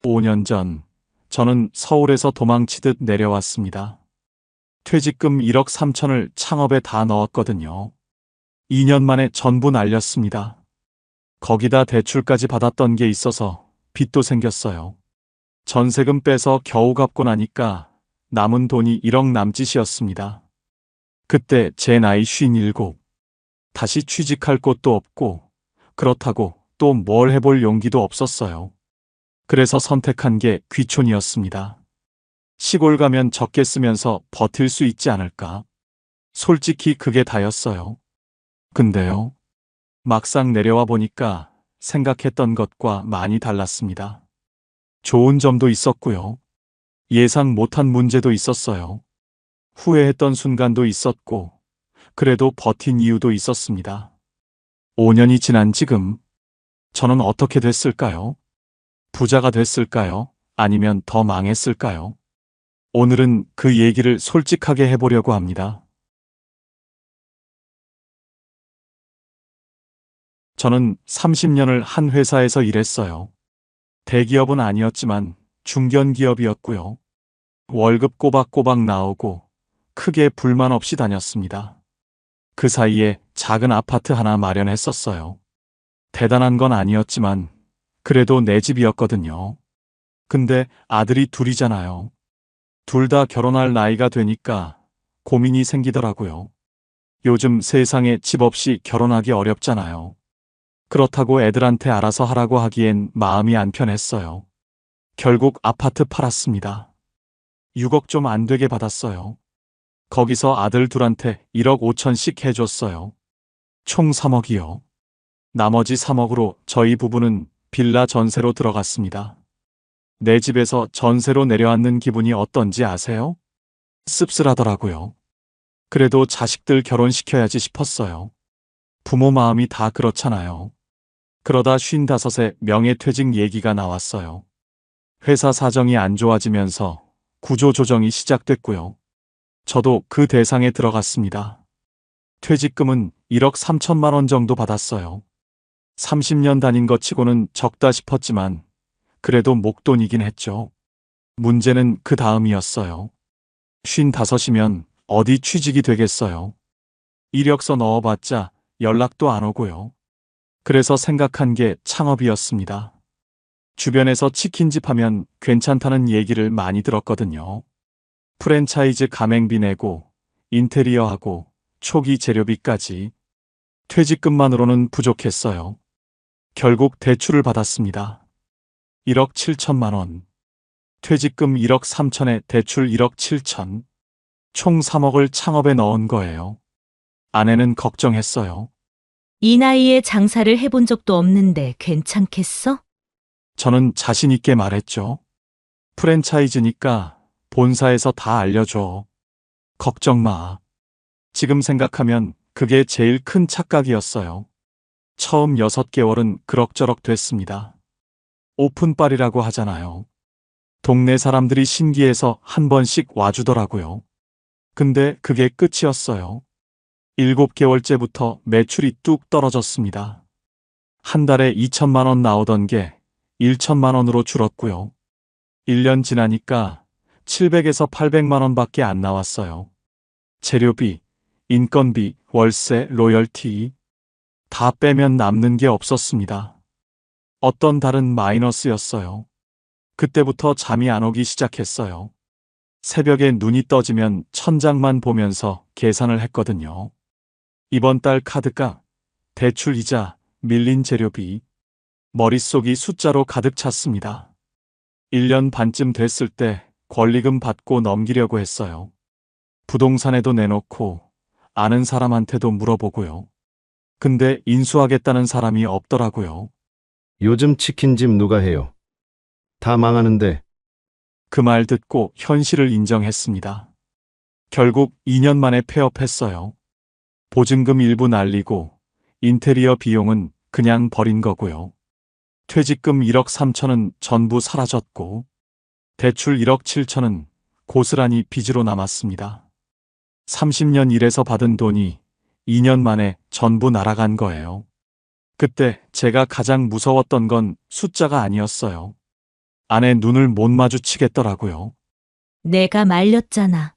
5년 전, 저는 서울에서 도망치듯 내려왔습니다. 퇴직금 1억 3천을 창업에 다 넣었거든요. 2년 만에 전부 날렸습니다. 거기다 대출까지 받았던 게 있어서 빚도 생겼어요. 전세금 빼서 겨우 갚고 나니까 남은 돈이 1억 남짓이었습니다. 그때 제 나이 57. 다시 취직할 곳도 없고, 그렇다고 또 뭘 해볼 용기도 없었어요. 그래서 선택한 게 귀촌이었습니다. 시골 가면 적게 쓰면서 버틸 수 있지 않을까? 솔직히 그게 다였어요. 근데요, 막상 내려와 보니까 생각했던 것과 많이 달랐습니다. 좋은 점도 있었고요. 예상 못한 문제도 있었어요. 후회했던 순간도 있었고, 그래도 버틴 이유도 있었습니다. 5년이 지난 지금, 저는 어떻게 됐을까요? 부자가 됐을까요? 아니면 더 망했을까요? 오늘은 그 얘기를 솔직하게 해보려고 합니다. 저는 30년을 한 회사에서 일했어요. 대기업은 아니었지만 중견기업이었고요. 월급 꼬박꼬박 나오고 크게 불만 없이 다녔습니다. 그 사이에 작은 아파트 하나 마련했었어요. 대단한 건 아니었지만 그래도 내 집이었거든요. 근데 아들이 둘이잖아요. 둘 다 결혼할 나이가 되니까 고민이 생기더라고요. 요즘 세상에 집 없이 결혼하기 어렵잖아요. 그렇다고 애들한테 알아서 하라고 하기엔 마음이 안 편했어요. 결국 아파트 팔았습니다. 6억 좀 안 되게 받았어요. 거기서 아들 둘한테 1억 5천씩 해줬어요. 총 3억이요. 나머지 3억으로 저희 부부는 빌라 전세로 들어갔습니다. 내 집에서 전세로 내려앉는 기분이 어떤지 아세요? 씁쓸하더라고요. 그래도 자식들 결혼시켜야지 싶었어요. 부모 마음이 다 그렇잖아요. 그러다 55세 명예퇴직 얘기가 나왔어요. 회사 사정이 안 좋아지면서 구조조정이 시작됐고요. 저도 그 대상에 들어갔습니다. 퇴직금은 1억 3천만 원 정도 받았어요. 30년 다닌 것 치고는 적다 싶었지만 그래도 목돈이긴 했죠. 문제는 그 다음이었어요. 55이면 어디 취직이 되겠어요. 이력서 넣어봤자 연락도 안 오고요. 그래서 생각한 게 창업이었습니다. 주변에서 치킨집 하면 괜찮다는 얘기를 많이 들었거든요. 프랜차이즈 가맹비 내고 인테리어하고 초기 재료비까지. 퇴직금만으로는 부족했어요. 결국 대출을 받았습니다. 1억 7천만 원. 퇴직금 1억 3천에 대출 1억 7천. 총 3억을 창업에 넣은 거예요. 아내는 걱정했어요. 이 나이에 장사를 해본 적도 없는데 괜찮겠어? 저는 자신 있게 말했죠. 프랜차이즈니까 본사에서 다 알려줘. 걱정 마. 지금 생각하면 그게 제일 큰 착각이었어요. 처음 6개월은 그럭저럭 됐습니다. 오픈빨이라고 하잖아요. 동네 사람들이 신기해서 한 번씩 와주더라고요. 근데 그게 끝이었어요. 7개월째부터 매출이 뚝 떨어졌습니다. 한 달에 2천만 원 나오던 게 1천만 원으로 줄었고요. 1년 지나니까 700에서 800만 원밖에 안 나왔어요. 재료비, 인건비, 월세, 로열티 다 빼면 남는 게 없었습니다. 어떤 달은 마이너스였어요. 그때부터 잠이 안 오기 시작했어요. 새벽에 눈이 떠지면 천장만 보면서 계산을 했거든요. 이번 달 카드값, 대출 이자, 밀린 재료비, 머릿속이 숫자로 가득 찼습니다. 1년 반쯤 됐을 때 권리금 받고 넘기려고 했어요. 부동산에도 내놓고 아는 사람한테도 물어보고요. 근데 인수하겠다는 사람이 없더라고요. 요즘 치킨집 누가 해요? 다 망하는데. 그 말 듣고 현실을 인정했습니다. 결국 2년 만에 폐업했어요. 보증금 일부 날리고 인테리어 비용은 그냥 버린 거고요. 퇴직금 1억 3천은 전부 사라졌고 대출 1억 7천은 고스란히 빚으로 남았습니다. 30년 일해서 받은 돈이 2년 만에 전부 날아간 거예요. 그때 제가 가장 무서웠던 건 숫자가 아니었어요. 아내 눈을 못 마주치겠더라고요. 내가 말렸잖아.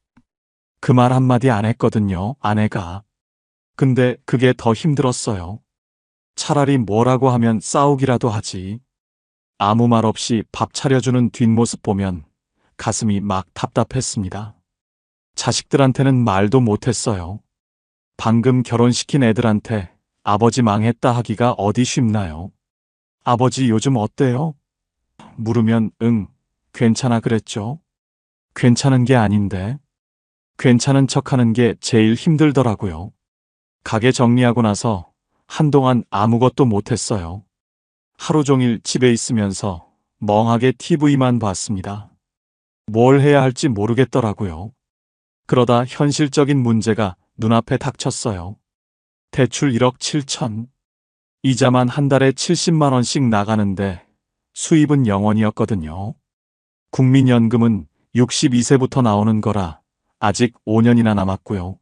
그 말 한마디 안 했거든요, 아내가. 근데 그게 더 힘들었어요. 차라리 뭐라고 하면 싸우기라도 하지. 아무 말 없이 밥 차려주는 뒷모습 보면 가슴이 막 답답했습니다. 자식들한테는 말도 못했어요. 방금 결혼시킨 애들한테 아버지 망했다 하기가 어디 쉽나요? 아버지 요즘 어때요? 물으면 응, 괜찮아 그랬죠. 괜찮은 게 아닌데. 괜찮은 척하는 게 제일 힘들더라고요. 가게 정리하고 나서 한동안 아무것도 못했어요. 하루 종일 집에 있으면서 멍하게 TV만 봤습니다. 뭘 해야 할지 모르겠더라고요. 그러다 현실적인 문제가 눈앞에 닥쳤어요. 대출 1억 7천. 이자만 한 달에 70만 원씩 나가는데 수입은 0원이었거든요. 국민연금은 62세부터 나오는 거라 아직 5년이나 남았고요.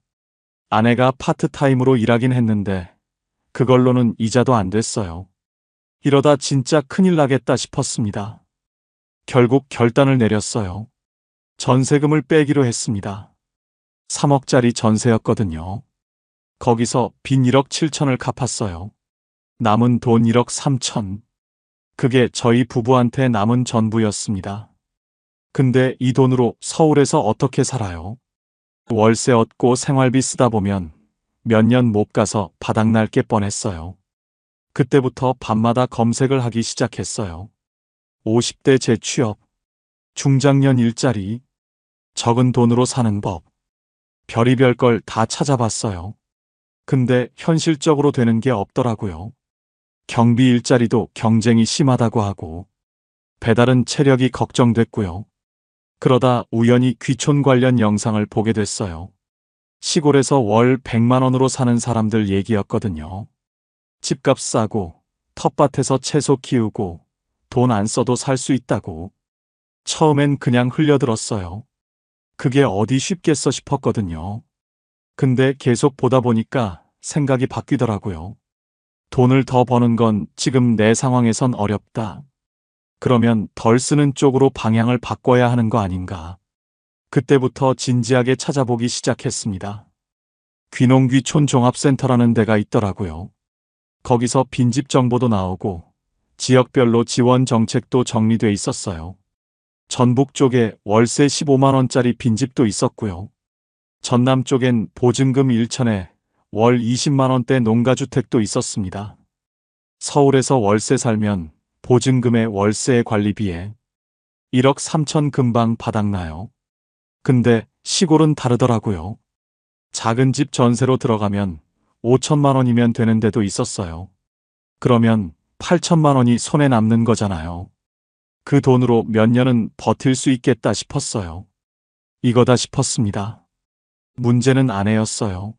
아내가 파트타임으로 일하긴 했는데 그걸로는 이자도 안 됐어요. 이러다 진짜 큰일 나겠다 싶었습니다. 결국 결단을 내렸어요. 전세금을 빼기로 했습니다. 3억짜리 전세였거든요. 거기서 빈 1억 7천을 갚았어요. 남은 돈 1억 3천. 그게 저희 부부한테 남은 전부였습니다. 근데 이 돈으로 서울에서 어떻게 살아요? 월세 얻고 생활비 쓰다 보면 몇 년 못 가서 바닥날 게 뻔했어요. 그때부터 밤마다 검색을 하기 시작했어요. 50대 재취업, 중장년 일자리, 적은 돈으로 사는 법, 별의별 걸 다 찾아봤어요. 근데 현실적으로 되는 게 없더라고요. 경비 일자리도 경쟁이 심하다고 하고, 배달은 체력이 걱정됐고요. 그러다 우연히 귀촌 관련 영상을 보게 됐어요. 시골에서 월 100만 원으로 사는 사람들 얘기였거든요. 집값 싸고, 텃밭에서 채소 키우고, 돈 안 써도 살 수 있다고. 처음엔 그냥 흘려들었어요. 그게 어디 쉽겠어 싶었거든요. 근데 계속 보다 보니까 생각이 바뀌더라고요. 돈을 더 버는 건 지금 내 상황에선 어렵다. 그러면 덜 쓰는 쪽으로 방향을 바꿔야 하는 거 아닌가. 그때부터 진지하게 찾아보기 시작했습니다. 귀농귀촌 종합센터라는 데가 있더라고요. 거기서 빈집 정보도 나오고 지역별로 지원 정책도 정리돼 있었어요. 전북 쪽에 월세 15만 원짜리 빈집도 있었고요. 전남 쪽엔 보증금 1천에 월 20만 원대 농가주택도 있었습니다. 서울에서 월세 살면 보증금의 월세의 관리비에 1억 3천 금방 바닥나요. 근데 시골은 다르더라고요. 작은 집 전세로 들어가면 5천만 원이면 되는 데도 있었어요. 그러면 8천만 원이 손에 남는 거잖아요. 그 돈으로 몇 년은 버틸 수 있겠다 싶었어요. 이거다 싶었습니다. 문제는 아내였어요.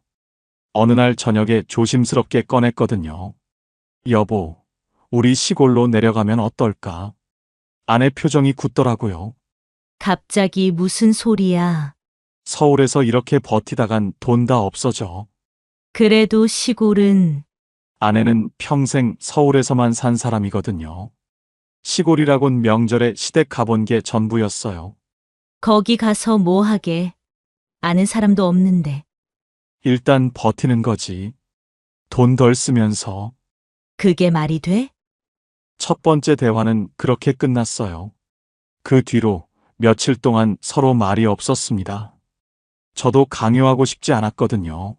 어느 날 저녁에 조심스럽게 꺼냈거든요. 여보, 우리 시골로 내려가면 어떨까? 아내 표정이 굳더라고요. 갑자기 무슨 소리야. 서울에서 이렇게 버티다간 돈 다 없어져. 그래도 시골은 아내는 평생 서울에서만 산 사람이거든요. 시골이라곤 명절에 시댁 가본 게 전부였어요. 거기 가서 뭐 하게. 아는 사람도 없는데. 일단 버티는 거지. 돈 덜 쓰면서. 그게 말이 돼? 첫 번째 대화는 그렇게 끝났어요. 그 뒤로 며칠 동안 서로 말이 없었습니다. 저도 강요하고 싶지 않았거든요.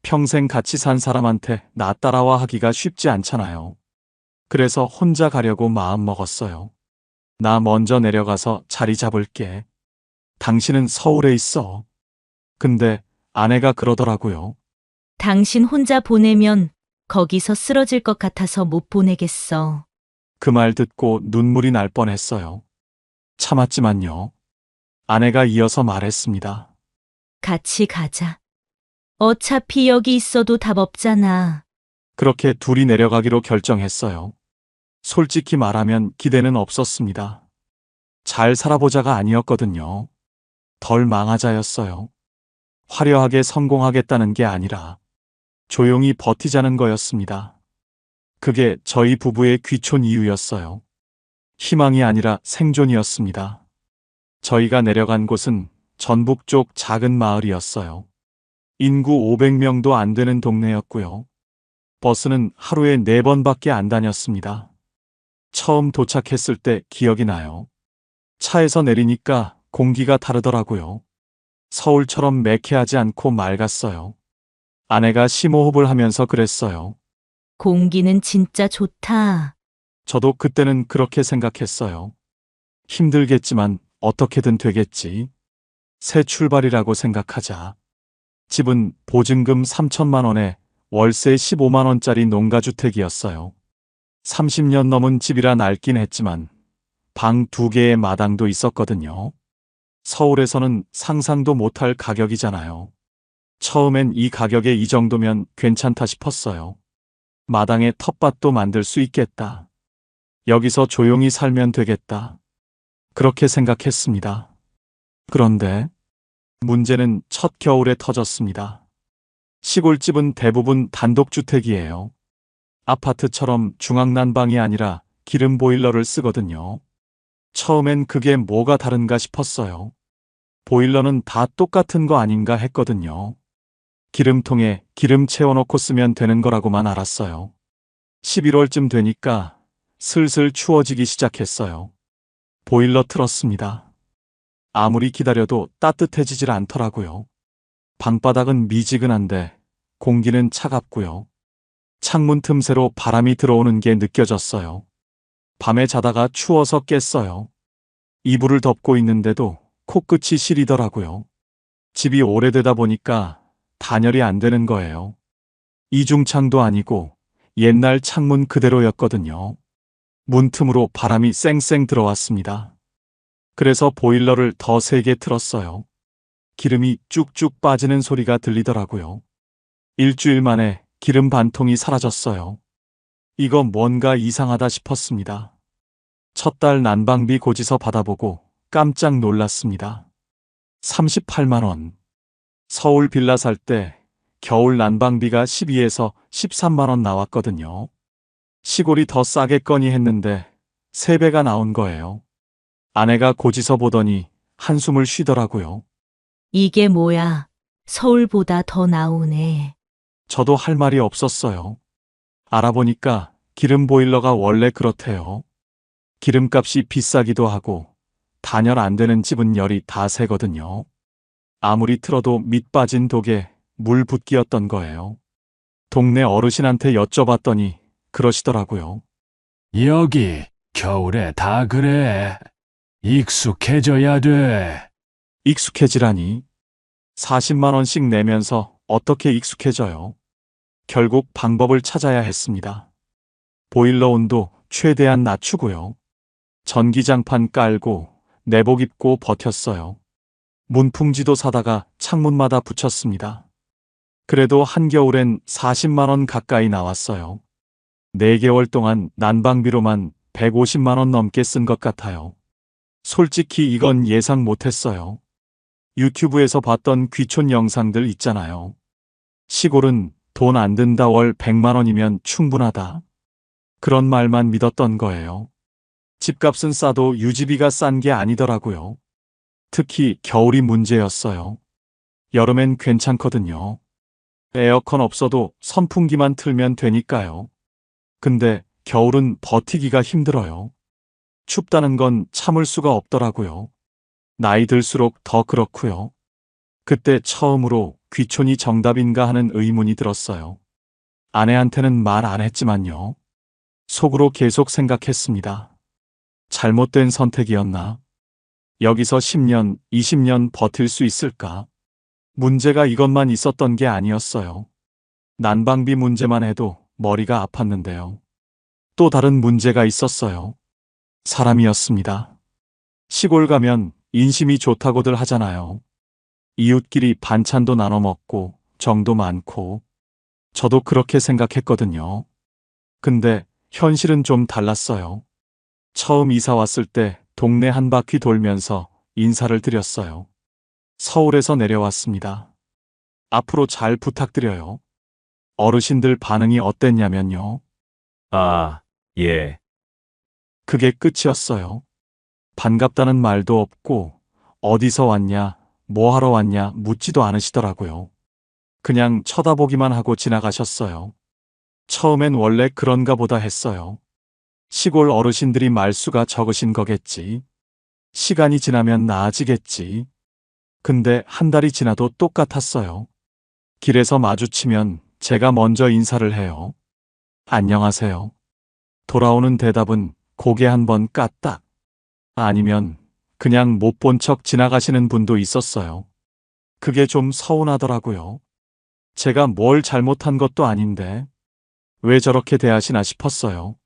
평생 같이 산 사람한테 나 따라와 하기가 쉽지 않잖아요. 그래서 혼자 가려고 마음 먹었어요. 나 먼저 내려가서 자리 잡을게. 당신은 서울에 있어. 근데 아내가 그러더라고요. 당신 혼자 보내면 거기서 쓰러질 것 같아서 못 보내겠어. 그 말 듣고 눈물이 날 뻔했어요. 참았지만요. 아내가 이어서 말했습니다. 같이 가자. 어차피 여기 있어도 답 없잖아. 그렇게 둘이 내려가기로 결정했어요. 솔직히 말하면 기대는 없었습니다. 잘 살아보자가 아니었거든요. 덜 망하자였어요. 화려하게 성공하겠다는 게 아니라 조용히 버티자는 거였습니다. 그게 저희 부부의 귀촌 이유였어요. 희망이 아니라 생존이었습니다. 저희가 내려간 곳은 전북 쪽 작은 마을이었어요. 인구 500명도 안 되는 동네였고요. 버스는 하루에 4번밖에 안 다녔습니다. 처음 도착했을 때 기억이 나요. 차에서 내리니까 공기가 다르더라고요. 서울처럼 매캐하지 않고 맑았어요. 아내가 심호흡을 하면서 그랬어요. 공기는 진짜 좋다. 저도 그때는 그렇게 생각했어요. 힘들겠지만 어떻게든 되겠지. 새 출발이라고 생각하자. 집은 보증금 3천만 원에 월세 15만 원짜리 농가주택이었어요. 30년 넘은 집이라 낡긴 했지만 방 2개의 마당도 있었거든요. 서울에서는 상상도 못할 가격이잖아요. 처음엔 이 가격에 이 정도면 괜찮다 싶었어요. 마당에 텃밭도 만들 수 있겠다. 여기서 조용히 살면 되겠다. 그렇게 생각했습니다. 그런데 문제는 첫 겨울에 터졌습니다. 시골집은 대부분 단독주택이에요. 아파트처럼 중앙난방이 아니라 기름 보일러를 쓰거든요. 처음엔 그게 뭐가 다른가 싶었어요. 보일러는 다 똑같은 거 아닌가 했거든요. 기름통에 기름 채워놓고 쓰면 되는 거라고만 알았어요. 11월쯤 되니까 슬슬 추워지기 시작했어요. 보일러 틀었습니다. 아무리 기다려도 따뜻해지질 않더라고요. 방바닥은 미지근한데 공기는 차갑고요. 창문 틈새로 바람이 들어오는 게 느껴졌어요. 밤에 자다가 추워서 깼어요. 이불을 덮고 있는데도 코끝이 시리더라고요. 집이 오래되다 보니까 단열이 안 되는 거예요. 이중창도 아니고 옛날 창문 그대로였거든요. 문틈으로 바람이 쌩쌩 들어왔습니다. 그래서 보일러를 더 세게 틀었어요. 기름이 쭉쭉 빠지는 소리가 들리더라고요. 일주일 만에 기름 반통이 사라졌어요. 이거 뭔가 이상하다 싶었습니다. 첫 달 난방비 고지서 받아보고 깜짝 놀랐습니다. 38만 원. 서울 빌라 살 때 겨울 난방비가 12에서 13만 원 나왔거든요. 시골이 더 싸겠거니 했는데 3배가 나온 거예요. 아내가 고지서 보더니 한숨을 쉬더라고요. 이게 뭐야? 서울보다 더 나오네. 저도 할 말이 없었어요. 알아보니까 기름 보일러가 원래 그렇대요. 기름값이 비싸기도 하고 단열 안 되는 집은 열이 다 새거든요. 아무리 틀어도 밑 빠진 독에 물 붓기였던 거예요. 동네 어르신한테 여쭤봤더니 그러시더라고요. 여기 겨울에 다 그래. 익숙해져야 돼. 익숙해지라니. 40만 원씩 내면서 어떻게 익숙해져요? 결국 방법을 찾아야 했습니다. 보일러 온도 최대한 낮추고요. 전기장판 깔고 내복 입고 버텼어요. 문풍지도 사다가 창문마다 붙였습니다. 그래도 한겨울엔 40만 원 가까이 나왔어요. 4개월 동안 난방비로만 150만 원 넘게 쓴 것 같아요. 솔직히 이건 예상 못했어요. 유튜브에서 봤던 귀촌 영상들 있잖아요. 시골은 돈 안 든다 월 100만 원이면 충분하다. 그런 말만 믿었던 거예요. 집값은 싸도 유지비가 싼 게 아니더라고요. 특히 겨울이 문제였어요. 여름엔 괜찮거든요. 에어컨 없어도 선풍기만 틀면 되니까요. 근데 겨울은 버티기가 힘들어요. 춥다는 건 참을 수가 없더라고요. 나이 들수록 더 그렇고요. 그때 처음으로 귀촌이 정답인가 하는 의문이 들었어요. 아내한테는 말 안 했지만요. 속으로 계속 생각했습니다. 잘못된 선택이었나? 여기서 10년, 20년 버틸 수 있을까? 문제가 이것만 있었던 게 아니었어요. 난방비 문제만 해도 머리가 아팠는데요. 또 다른 문제가 있었어요. 사람이었습니다. 시골 가면 인심이 좋다고들 하잖아요. 이웃끼리 반찬도 나눠 먹고 정도 많고 저도 그렇게 생각했거든요. 근데 현실은 좀 달랐어요. 처음 이사 왔을 때 동네 한 바퀴 돌면서 인사를 드렸어요. 서울에서 내려왔습니다. 앞으로 잘 부탁드려요. 어르신들 반응이 어땠냐면요. 아, 예. 그게 끝이었어요. 반갑다는 말도 없고, 어디서 왔냐, 뭐 하러 왔냐 묻지도 않으시더라고요. 그냥 쳐다보기만 하고 지나가셨어요. 처음엔 원래 그런가 보다 했어요. 시골 어르신들이 말수가 적으신 거겠지. 시간이 지나면 나아지겠지. 근데 한 달이 지나도 똑같았어요. 길에서 마주치면 제가 먼저 인사를 해요. 안녕하세요. 돌아오는 대답은 고개 한번 까딱. 아니면 그냥 못 본 척 지나가시는 분도 있었어요. 그게 좀 서운하더라고요. 제가 뭘 잘못한 것도 아닌데 왜 저렇게 대하시나 싶었어요.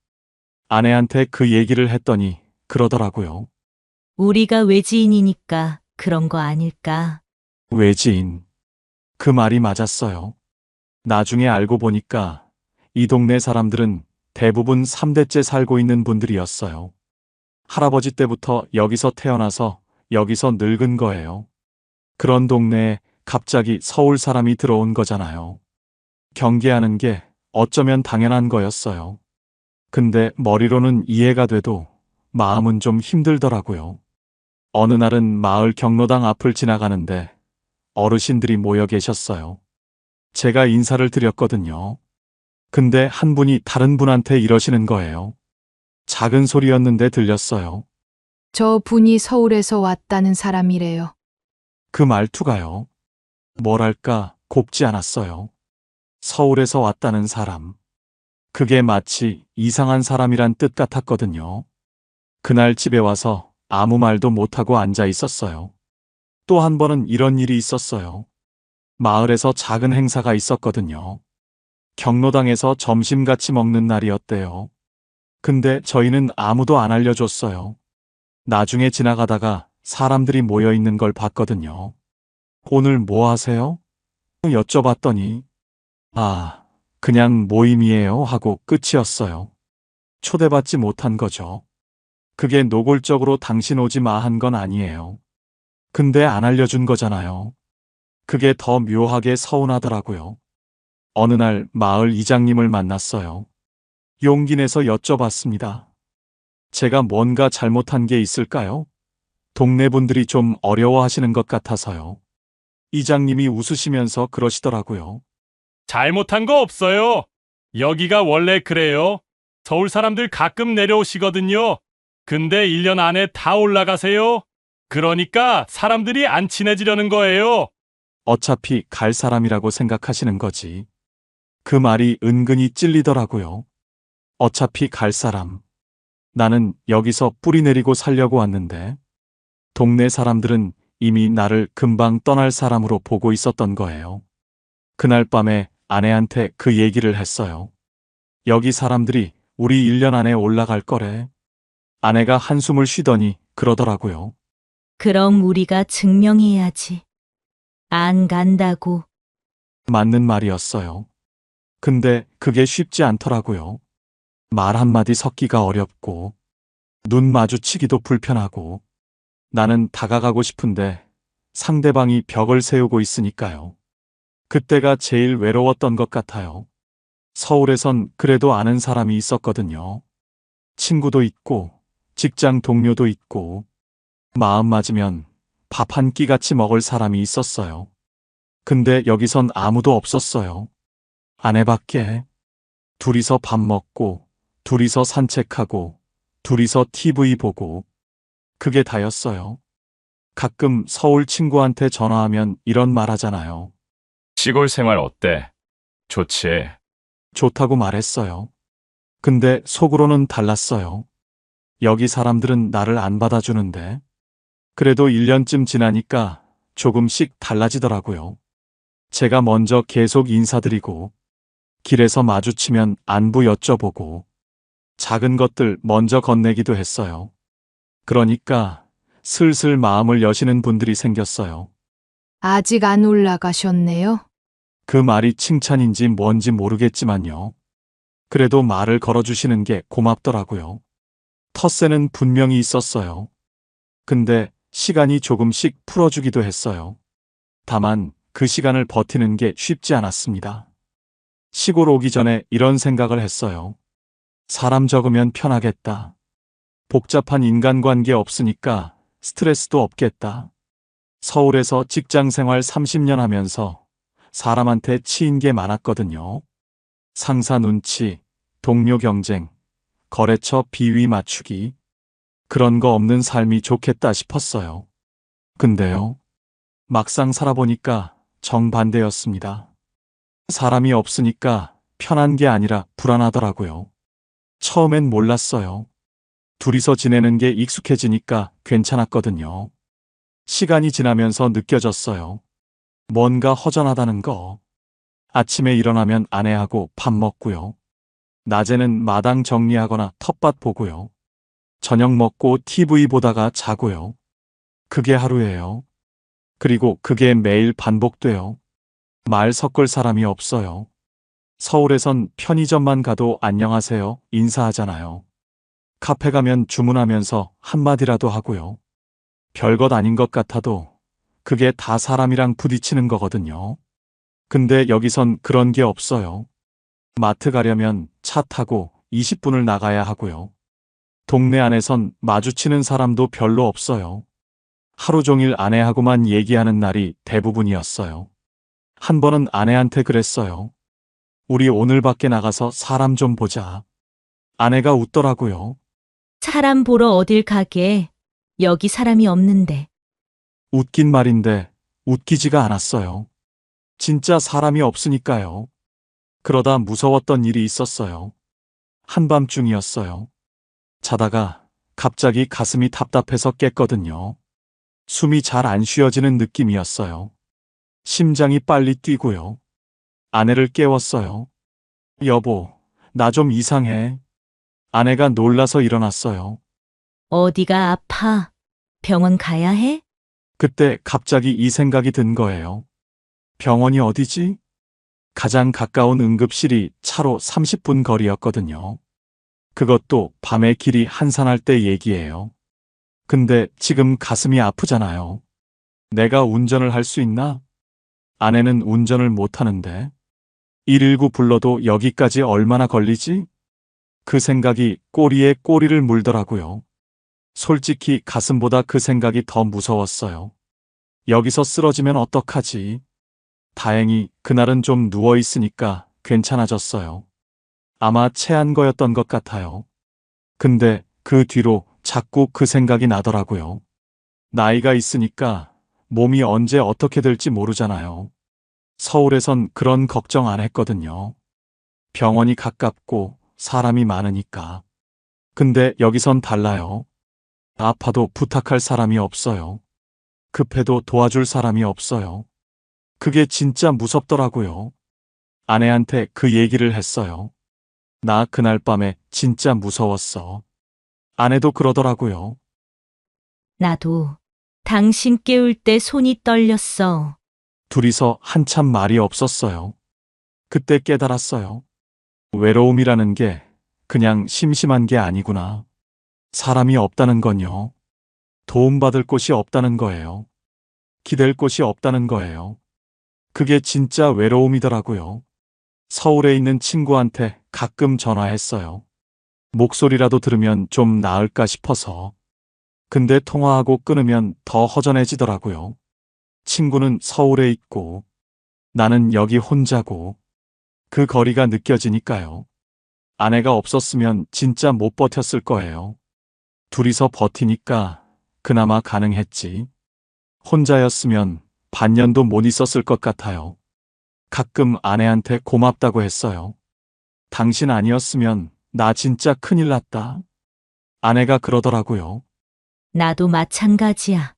아내한테 그 얘기를 했더니 그러더라고요. 우리가 외지인이니까 그런 거 아닐까? 외지인. 그 말이 맞았어요. 나중에 알고 보니까 이 동네 사람들은 대부분 3대째 살고 있는 분들이었어요. 할아버지 때부터 여기서 태어나서 여기서 늙은 거예요. 그런 동네에 갑자기 서울 사람이 들어온 거잖아요. 경계하는 게 어쩌면 당연한 거였어요. 근데 머리로는 이해가 돼도 마음은 좀 힘들더라고요. 어느 날은 마을 경로당 앞을 지나가는데 어르신들이 모여 계셨어요. 제가 인사를 드렸거든요. 근데 한 분이 다른 분한테 이러시는 거예요. 작은 소리였는데 들렸어요. 저 분이 서울에서 왔다는 사람이래요. 그 말투가요. 뭐랄까 곱지 않았어요. 서울에서 왔다는 사람. 그게 마치 이상한 사람이란 뜻 같았거든요. 그날 집에 와서 아무 말도 못하고 앉아 있었어요. 또 한 번은 이런 일이 있었어요. 마을에서 작은 행사가 있었거든요. 경로당에서 점심 같이 먹는 날이었대요. 근데 저희는 아무도 안 알려줬어요. 나중에 지나가다가 사람들이 모여 있는 걸 봤거든요. 오늘 뭐 하세요? 여쭤봤더니 그냥 모임이에요 하고 끝이었어요. 초대받지 못한 거죠. 그게 노골적으로 당신 오지 마 한 건 아니에요. 근데 안 알려준 거잖아요. 그게 더 묘하게 서운하더라고요. 어느 날 마을 이장님을 만났어요. 용기 내서 여쭤봤습니다. 제가 뭔가 잘못한 게 있을까요? 동네 분들이 좀 어려워하시는 것 같아서요. 이장님이 웃으시면서 그러시더라고요. 잘못한 거 없어요. 여기가 원래 그래요. 서울 사람들 가끔 내려오시거든요. 근데 1년 안에 다 올라가세요. 그러니까 사람들이 안 친해지려는 거예요. 어차피 갈 사람이라고 생각하시는 거지. 그 말이 은근히 찔리더라고요. 어차피 갈 사람. 나는 여기서 뿌리 내리고 살려고 왔는데 동네 사람들은 이미 나를 금방 떠날 사람으로 보고 있었던 거예요. 그날 밤에 아내한테 그 얘기를 했어요. 여기 사람들이 우리 1년 안에 올라갈 거래. 아내가 한숨을 쉬더니 그러더라고요. 그럼 우리가 증명해야지. 안 간다고. 맞는 말이었어요. 근데 그게 쉽지 않더라고요. 말 한마디 섞기가 어렵고, 눈 마주치기도 불편하고, 나는 다가가고 싶은데 상대방이 벽을 세우고 있으니까요. 그때가 제일 외로웠던 것 같아요. 서울에선 그래도 아는 사람이 있었거든요. 친구도 있고, 직장 동료도 있고, 마음 맞으면 밥 한 끼 같이 먹을 사람이 있었어요. 근데 여기선 아무도 없었어요. 아내밖에. 둘이서 밥 먹고, 둘이서 산책하고, 둘이서 TV 보고, 그게 다였어요. 가끔 서울 친구한테 전화하면 이런 말 하잖아요. 시골 생활 어때? 좋지. 좋다고 말했어요. 근데 속으로는 달랐어요. 여기 사람들은 나를 안 받아주는데. 그래도 1년쯤 지나니까 조금씩 달라지더라고요. 제가 먼저 계속 인사드리고, 길에서 마주치면 안부 여쭤보고, 작은 것들 먼저 건네기도 했어요. 그러니까 슬슬 마음을 여시는 분들이 생겼어요. 아직 안 올라가셨네요. 그 말이 칭찬인지 뭔지 모르겠지만요. 그래도 말을 걸어주시는 게 고맙더라고요. 텃세는 분명히 있었어요. 근데 시간이 조금씩 풀어주기도 했어요. 다만 그 시간을 버티는 게 쉽지 않았습니다. 시골 오기 전에 이런 생각을 했어요. 사람 적으면 편하겠다. 복잡한 인간관계 없으니까 스트레스도 없겠다. 서울에서 직장 생활 30년 하면서 사람한테 치인 게 많았거든요. 상사 눈치, 동료 경쟁, 거래처 비위 맞추기. 그런 거 없는 삶이 좋겠다 싶었어요. 근데요, 막상 살아보니까 정반대였습니다. 사람이 없으니까 편한 게 아니라 불안하더라고요. 처음엔 몰랐어요. 둘이서 지내는 게 익숙해지니까 괜찮았거든요. 시간이 지나면서 느껴졌어요. 뭔가 허전하다는 거. 아침에 일어나면 아내하고 밥 먹고요. 낮에는 마당 정리하거나 텃밭 보고요. 저녁 먹고 TV 보다가 자고요. 그게 하루예요. 그리고 그게 매일 반복돼요. 말 섞을 사람이 없어요. 서울에선 편의점만 가도 안녕하세요 인사하잖아요. 카페 가면 주문하면서 한마디라도 하고요. 별것 아닌 것 같아도 그게 다 사람이랑 부딪히는 거거든요. 근데 여기선 그런 게 없어요. 마트 가려면 차 타고 20분을 나가야 하고요. 동네 안에선 마주치는 사람도 별로 없어요. 하루 종일 아내하고만 얘기하는 날이 대부분이었어요. 한 번은 아내한테 그랬어요. 우리 오늘 밖에 나가서 사람 좀 보자. 아내가 웃더라고요. 사람 보러 어딜 가게. 여기 사람이 없는데. 웃긴 말인데 웃기지가 않았어요. 진짜 사람이 없으니까요. 그러다 무서웠던 일이 있었어요. 한밤중이었어요. 자다가 갑자기 가슴이 답답해서 깼거든요. 숨이 잘 안 쉬어지는 느낌이었어요. 심장이 빨리 뛰고요. 아내를 깨웠어요. 여보, 나 좀 이상해. 아내가 놀라서 일어났어요. 어디가 아파? 병원 가야 해? 그때 갑자기 이 생각이 든 거예요. 병원이 어디지? 가장 가까운 응급실이 차로 30분 거리였거든요. 그것도 밤에 길이 한산할 때 얘기예요. 근데 지금 가슴이 아프잖아요. 내가 운전을 할 수 있나? 아내는 운전을 못 하는데. 119 불러도 여기까지 얼마나 걸리지? 그 생각이 꼬리에 꼬리를 물더라고요. 솔직히 가슴보다 그 생각이 더 무서웠어요. 여기서 쓰러지면 어떡하지? 다행히 그날은 좀 누워 있으니까 괜찮아졌어요. 아마 체한 거였던 것 같아요. 근데 그 뒤로 자꾸 그 생각이 나더라고요. 나이가 있으니까 몸이 언제 어떻게 될지 모르잖아요. 서울에선 그런 걱정 안 했거든요. 병원이 가깝고 사람이 많으니까. 근데 여기선 달라요. 아파도 부탁할 사람이 없어요. 급해도 도와줄 사람이 없어요. 그게 진짜 무섭더라고요. 아내한테 그 얘기를 했어요. 나 그날 밤에 진짜 무서웠어. 아내도 그러더라고요. 나도 당신 깨울 때 손이 떨렸어. 둘이서 한참 말이 없었어요. 그때 깨달았어요. 외로움이라는 게 그냥 심심한 게 아니구나. 사람이 없다는 건요. 도움받을 곳이 없다는 거예요. 기댈 곳이 없다는 거예요. 그게 진짜 외로움이더라고요. 서울에 있는 친구한테 가끔 전화했어요. 목소리라도 들으면 좀 나을까 싶어서. 근데 통화하고 끊으면 더 허전해지더라고요. 친구는 서울에 있고 나는 여기 혼자고 그 거리가 느껴지니까요. 아내가 없었으면 진짜 못 버텼을 거예요. 둘이서 버티니까 그나마 가능했지. 혼자였으면 반년도 못 있었을 것 같아요. 가끔 아내한테 고맙다고 했어요. 당신 아니었으면 나 진짜 큰일 났다. 아내가 그러더라고요. 나도 마찬가지야.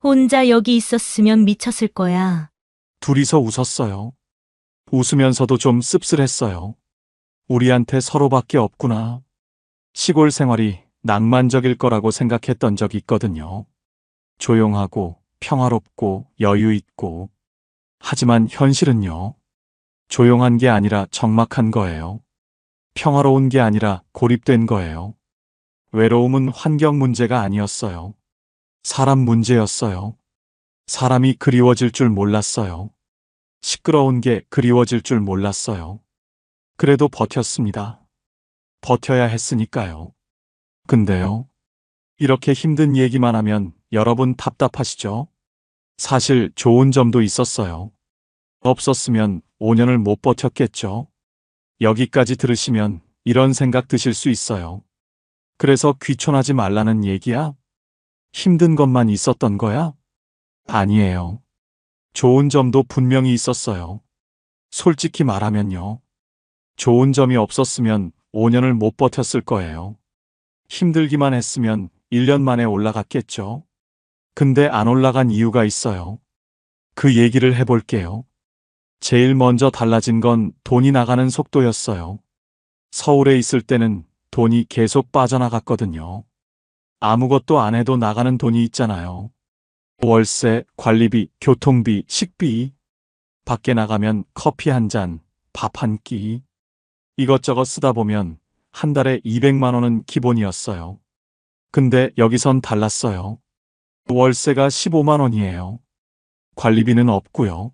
혼자 여기 있었으면 미쳤을 거야. 둘이서 웃었어요. 웃으면서도 좀 씁쓸했어요. 우리한테 서로밖에 없구나. 시골 생활이 낭만적일 거라고 생각했던 적이 있거든요. 조용하고 평화롭고 여유 있고. 하지만 현실은요. 조용한 게 아니라 적막한 거예요. 평화로운 게 아니라 고립된 거예요. 외로움은 환경 문제가 아니었어요. 사람 문제였어요. 사람이 그리워질 줄 몰랐어요. 시끄러운 게 그리워질 줄 몰랐어요. 그래도 버텼습니다. 버텨야 했으니까요. 근데요. 이렇게 힘든 얘기만 하면 여러분 답답하시죠? 사실 좋은 점도 있었어요. 없었으면 5년을 못 버텼겠죠. 여기까지 들으시면 이런 생각 드실 수 있어요. 그래서 귀촌하지 말라는 얘기야? 힘든 것만 있었던 거야? 아니에요. 좋은 점도 분명히 있었어요. 솔직히 말하면요. 좋은 점이 없었으면 5년을 못 버텼을 거예요. 힘들기만 했으면 1년 만에 올라갔겠죠. 근데 안 올라간 이유가 있어요. 그 얘기를 해볼게요. 제일 먼저 달라진 건 돈이 나가는 속도였어요. 서울에 있을 때는 돈이 계속 빠져나갔거든요. 아무것도 안 해도 나가는 돈이 있잖아요. 월세, 관리비, 교통비, 식비. 밖에 나가면 커피 한 잔, 밥 한 끼. 이것저것 쓰다 보면 한 달에 200만 원은 기본이었어요. 근데 여기선 달랐어요. 월세가 15만 원이에요. 관리비는 없고요.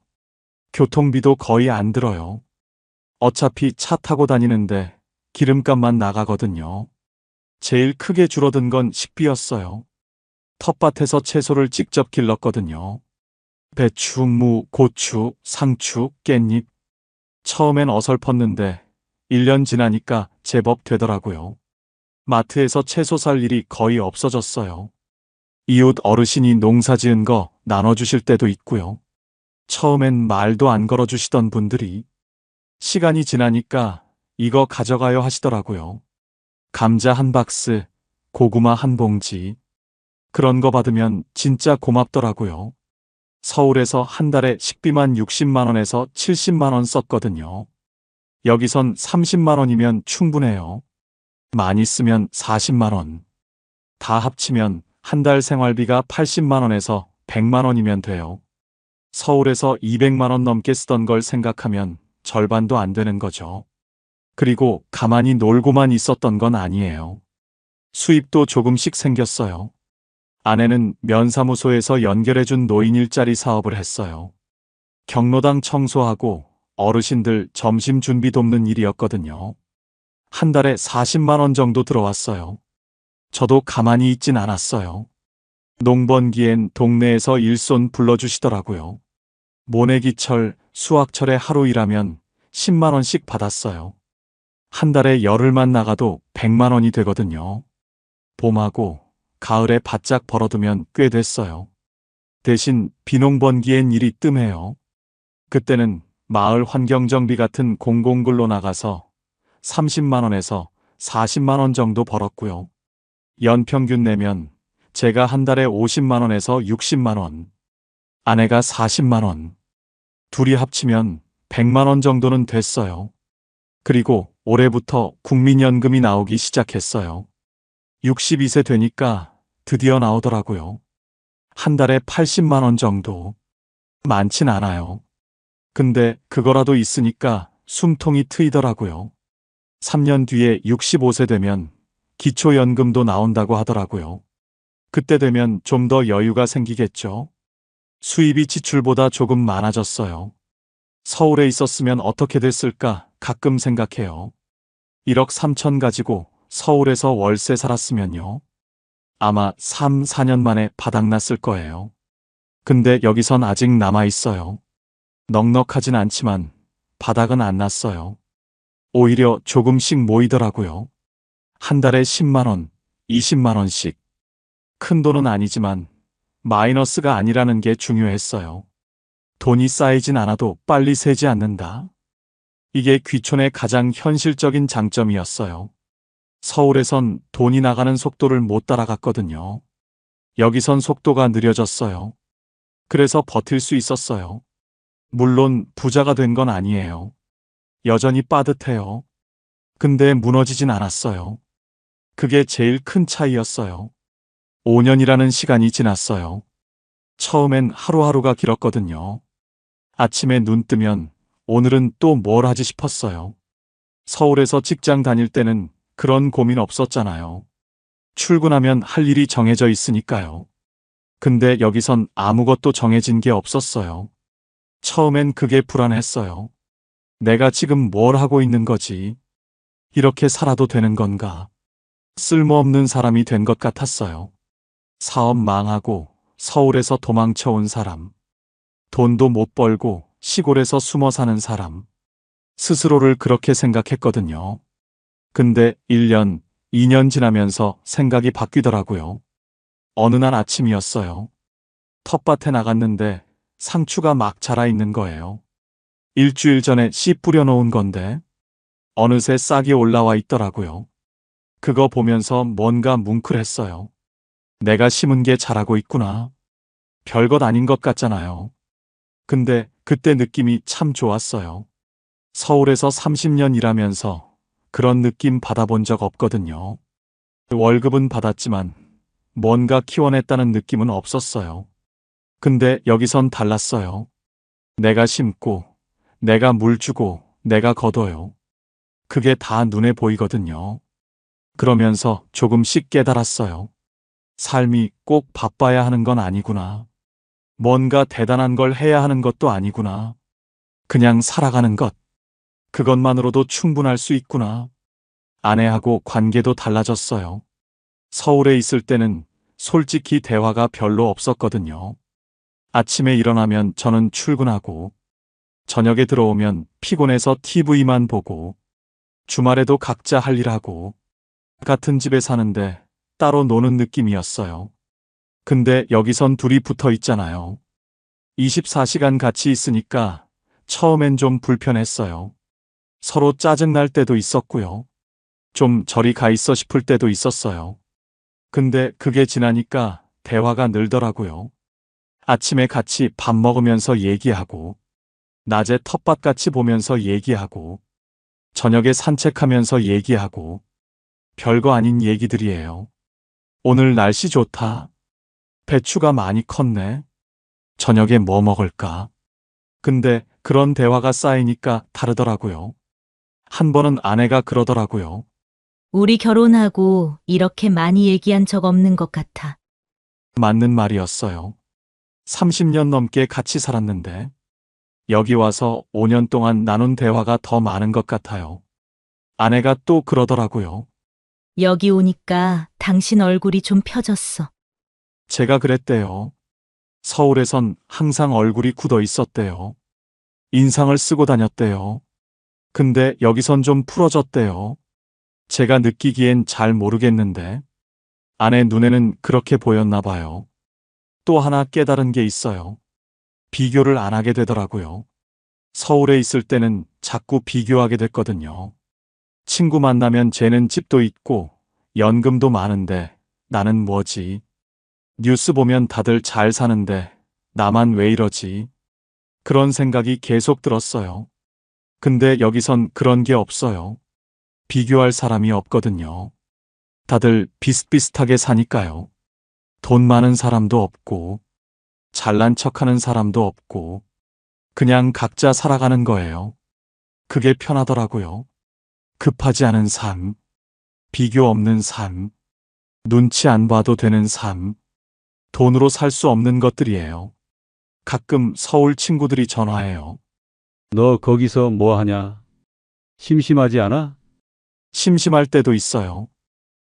교통비도 거의 안 들어요. 어차피 차 타고 다니는데 기름값만 나가거든요. 제일 크게 줄어든 건 식비였어요. 텃밭에서 채소를 직접 길렀거든요. 배추, 무, 고추, 상추, 깻잎. 처음엔 어설펐는데 1년 지나니까 제법 되더라고요. 마트에서 채소 살 일이 거의 없어졌어요. 이웃 어르신이 농사 지은 거 나눠주실 때도 있고요. 처음엔 말도 안 걸어주시던 분들이 시간이 지나니까 이거 가져가요 하시더라고요. 감자 한 박스, 고구마 한 봉지. 그런 거 받으면 진짜 고맙더라고요. 서울에서 한 달에 식비만 60만 원에서 70만 원 썼거든요. 여기선 30만 원이면 충분해요. 많이 쓰면 40만 원. 다 합치면 한 달 생활비가 80만 원에서 100만 원이면 돼요. 서울에서 200만 원 넘게 쓰던 걸 생각하면 절반도 안 되는 거죠. 그리고 가만히 놀고만 있었던 건 아니에요. 수입도 조금씩 생겼어요. 아내는 면사무소에서 연결해준 노인 일자리 사업을 했어요. 경로당 청소하고 어르신들 점심 준비 돕는 일이었거든요. 한 달에 40만 원 정도 들어왔어요. 저도 가만히 있진 않았어요. 농번기엔 동네에서 일손 불러주시더라고요. 모내기철, 수학철에 하루 일하면 10만 원씩 받았어요. 한 달에 열흘만 나가도 100만 원이 되거든요. 봄하고 가을에 바짝 벌어두면 꽤 됐어요. 대신 비농번기엔 일이 뜸해요. 그때는 마을 환경정비 같은 공공근로 나가서 30만 원에서 40만 원 정도 벌었고요. 연평균 내면 제가 한 달에 50만 원에서 60만 원, 아내가 40만 원, 둘이 합치면 100만 원 정도는 됐어요. 그리고 올해부터 국민연금이 나오기 시작했어요. 62세 되니까 드디어 나오더라고요. 한 달에 80만 원 정도. 많진 않아요. 근데 그거라도 있으니까 숨통이 트이더라고요. 3년 뒤에 65세 되면 기초연금도 나온다고 하더라고요. 그때 되면 좀 더 여유가 생기겠죠. 수입이 지출보다 조금 많아졌어요. 서울에 있었으면 어떻게 됐을까 가끔 생각해요. 1억 3천 가지고 서울에서 월세 살았으면요. 아마 3, 4년 만에 바닥났을 거예요. 근데 여기선 아직 남아있어요. 넉넉하진 않지만 바닥은 안 났어요. 오히려 조금씩 모이더라고요. 한 달에 10만 원, 20만 원씩. 큰 돈은 아니지만 마이너스가 아니라는 게 중요했어요. 돈이 쌓이진 않아도 빨리 새지 않는다. 이게 귀촌의 가장 현실적인 장점이었어요. 서울에선 돈이 나가는 속도를 못 따라갔거든요. 여기선 속도가 느려졌어요. 그래서 버틸 수 있었어요. 물론 부자가 된 건 아니에요. 여전히 빠듯해요. 근데 무너지진 않았어요. 그게 제일 큰 차이였어요. 5년이라는 시간이 지났어요. 처음엔 하루하루가 길었거든요. 아침에 눈 뜨면 오늘은 또 뭘 하지 싶었어요. 서울에서 직장 다닐 때는 그런 고민 없었잖아요. 출근하면 할 일이 정해져 있으니까요. 근데 여기선 아무것도 정해진 게 없었어요. 처음엔 그게 불안했어요. 내가 지금 뭘 하고 있는 거지? 이렇게 살아도 되는 건가? 쓸모없는 사람이 된 것 같았어요. 사업 망하고 서울에서 도망쳐 온 사람. 돈도 못 벌고 시골에서 숨어 사는 사람. 스스로를 그렇게 생각했거든요. 근데 1년, 2년 지나면서 생각이 바뀌더라고요. 어느 날 아침이었어요. 텃밭에 나갔는데 상추가 막 자라 있는 거예요. 일주일 전에 씨 뿌려놓은 건데 어느새 싹이 올라와 있더라고요. 그거 보면서 뭔가 뭉클했어요. 내가 심은 게 자라고 있구나. 별것 아닌 것 같잖아요. 근데 그때 느낌이 참 좋았어요. 서울에서 30년 일하면서 그런 느낌 받아본 적 없거든요. 월급은 받았지만 뭔가 키워냈다는 느낌은 없었어요. 근데 여기선 달랐어요. 내가 심고, 내가 물 주고, 내가 거둬요. 그게 다 눈에 보이거든요. 그러면서 조금씩 깨달았어요. 삶이 꼭 바빠야 하는 건 아니구나. 뭔가 대단한 걸 해야 하는 것도 아니구나. 그냥 살아가는 것. 그것만으로도 충분할 수 있구나. 아내하고 관계도 달라졌어요. 서울에 있을 때는 솔직히 대화가 별로 없었거든요. 아침에 일어나면 저는 출근하고, 저녁에 들어오면 피곤해서 TV만 보고, 주말에도 각자 할 일 하고, 같은 집에 사는데 따로 노는 느낌이었어요. 근데 여기선 둘이 붙어 있잖아요. 24시간 같이 있으니까 처음엔 좀 불편했어요. 서로 짜증날 때도 있었고요. 좀 저리 가 있어 싶을 때도 있었어요. 근데 그게 지나니까 대화가 늘더라고요. 아침에 같이 밥 먹으면서 얘기하고, 낮에 텃밭 같이 보면서 얘기하고, 저녁에 산책하면서 얘기하고, 별거 아닌 얘기들이에요. 오늘 날씨 좋다. 배추가 많이 컸네. 저녁에 뭐 먹을까? 근데 그런 대화가 쌓이니까 다르더라고요. 한 번은 아내가 그러더라고요. 우리 결혼하고 이렇게 많이 얘기한 적 없는 것 같아. 맞는 말이었어요. 30년 넘게 같이 살았는데, 여기 와서 5년 동안 나눈 대화가 더 많은 것 같아요. 아내가 또 그러더라고요. 여기 오니까 당신 얼굴이 좀 펴졌어. 제가 그랬대요. 서울에선 항상 얼굴이 굳어 있었대요. 인상을 쓰고 다녔대요. 근데 여기선 좀 풀어졌대요. 제가 느끼기엔 잘 모르겠는데, 아내 눈에는 그렇게 보였나 봐요. 또 하나 깨달은 게 있어요. 비교를 안 하게 되더라고요. 서울에 있을 때는 자꾸 비교하게 됐거든요. 친구 만나면 쟤는 집도 있고 연금도 많은데 나는 뭐지? 뉴스 보면 다들 잘 사는데 나만 왜 이러지? 그런 생각이 계속 들었어요. 근데 여기선 그런 게 없어요. 비교할 사람이 없거든요. 다들 비슷비슷하게 사니까요. 돈 많은 사람도 없고, 잘난 척하는 사람도 없고, 그냥 각자 살아가는 거예요. 그게 편하더라고요. 급하지 않은 삶, 비교 없는 삶, 눈치 안 봐도 되는 삶, 돈으로 살 수 없는 것들이에요. 가끔 서울 친구들이 전화해요. 너 거기서 뭐 하냐? 심심하지 않아? 심심할 때도 있어요.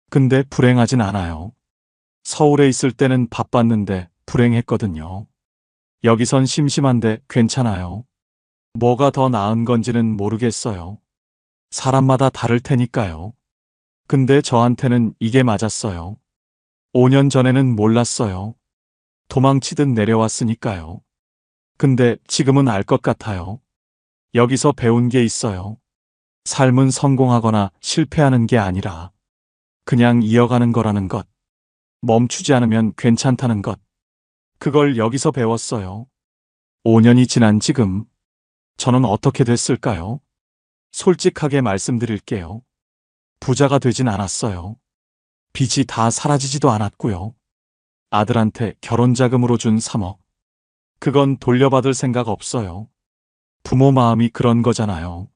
근데 불행하진 않아요. 서울에 있을 때는 바빴는데 불행했거든요. 여기선 심심한데 괜찮아요. 뭐가 더 나은 건지는 모르겠어요. 사람마다 다를 테니까요. 근데 저한테는 이게 맞았어요. 5년 전에는 몰랐어요. 도망치듯 내려왔으니까요. 근데 지금은 알 것 같아요. 여기서 배운 게 있어요. 삶은 성공하거나 실패하는 게 아니라 그냥 이어가는 거라는 것. 멈추지 않으면 괜찮다는 것. 그걸 여기서 배웠어요. 5년이 지난 지금 저는 어떻게 됐을까요? 솔직하게 말씀드릴게요. 부자가 되진 않았어요. 빚이 다 사라지지도 않았고요. 아들한테 결혼 자금으로 준 3억. 그건 돌려받을 생각 없어요. 부모 마음이 그런 거잖아요.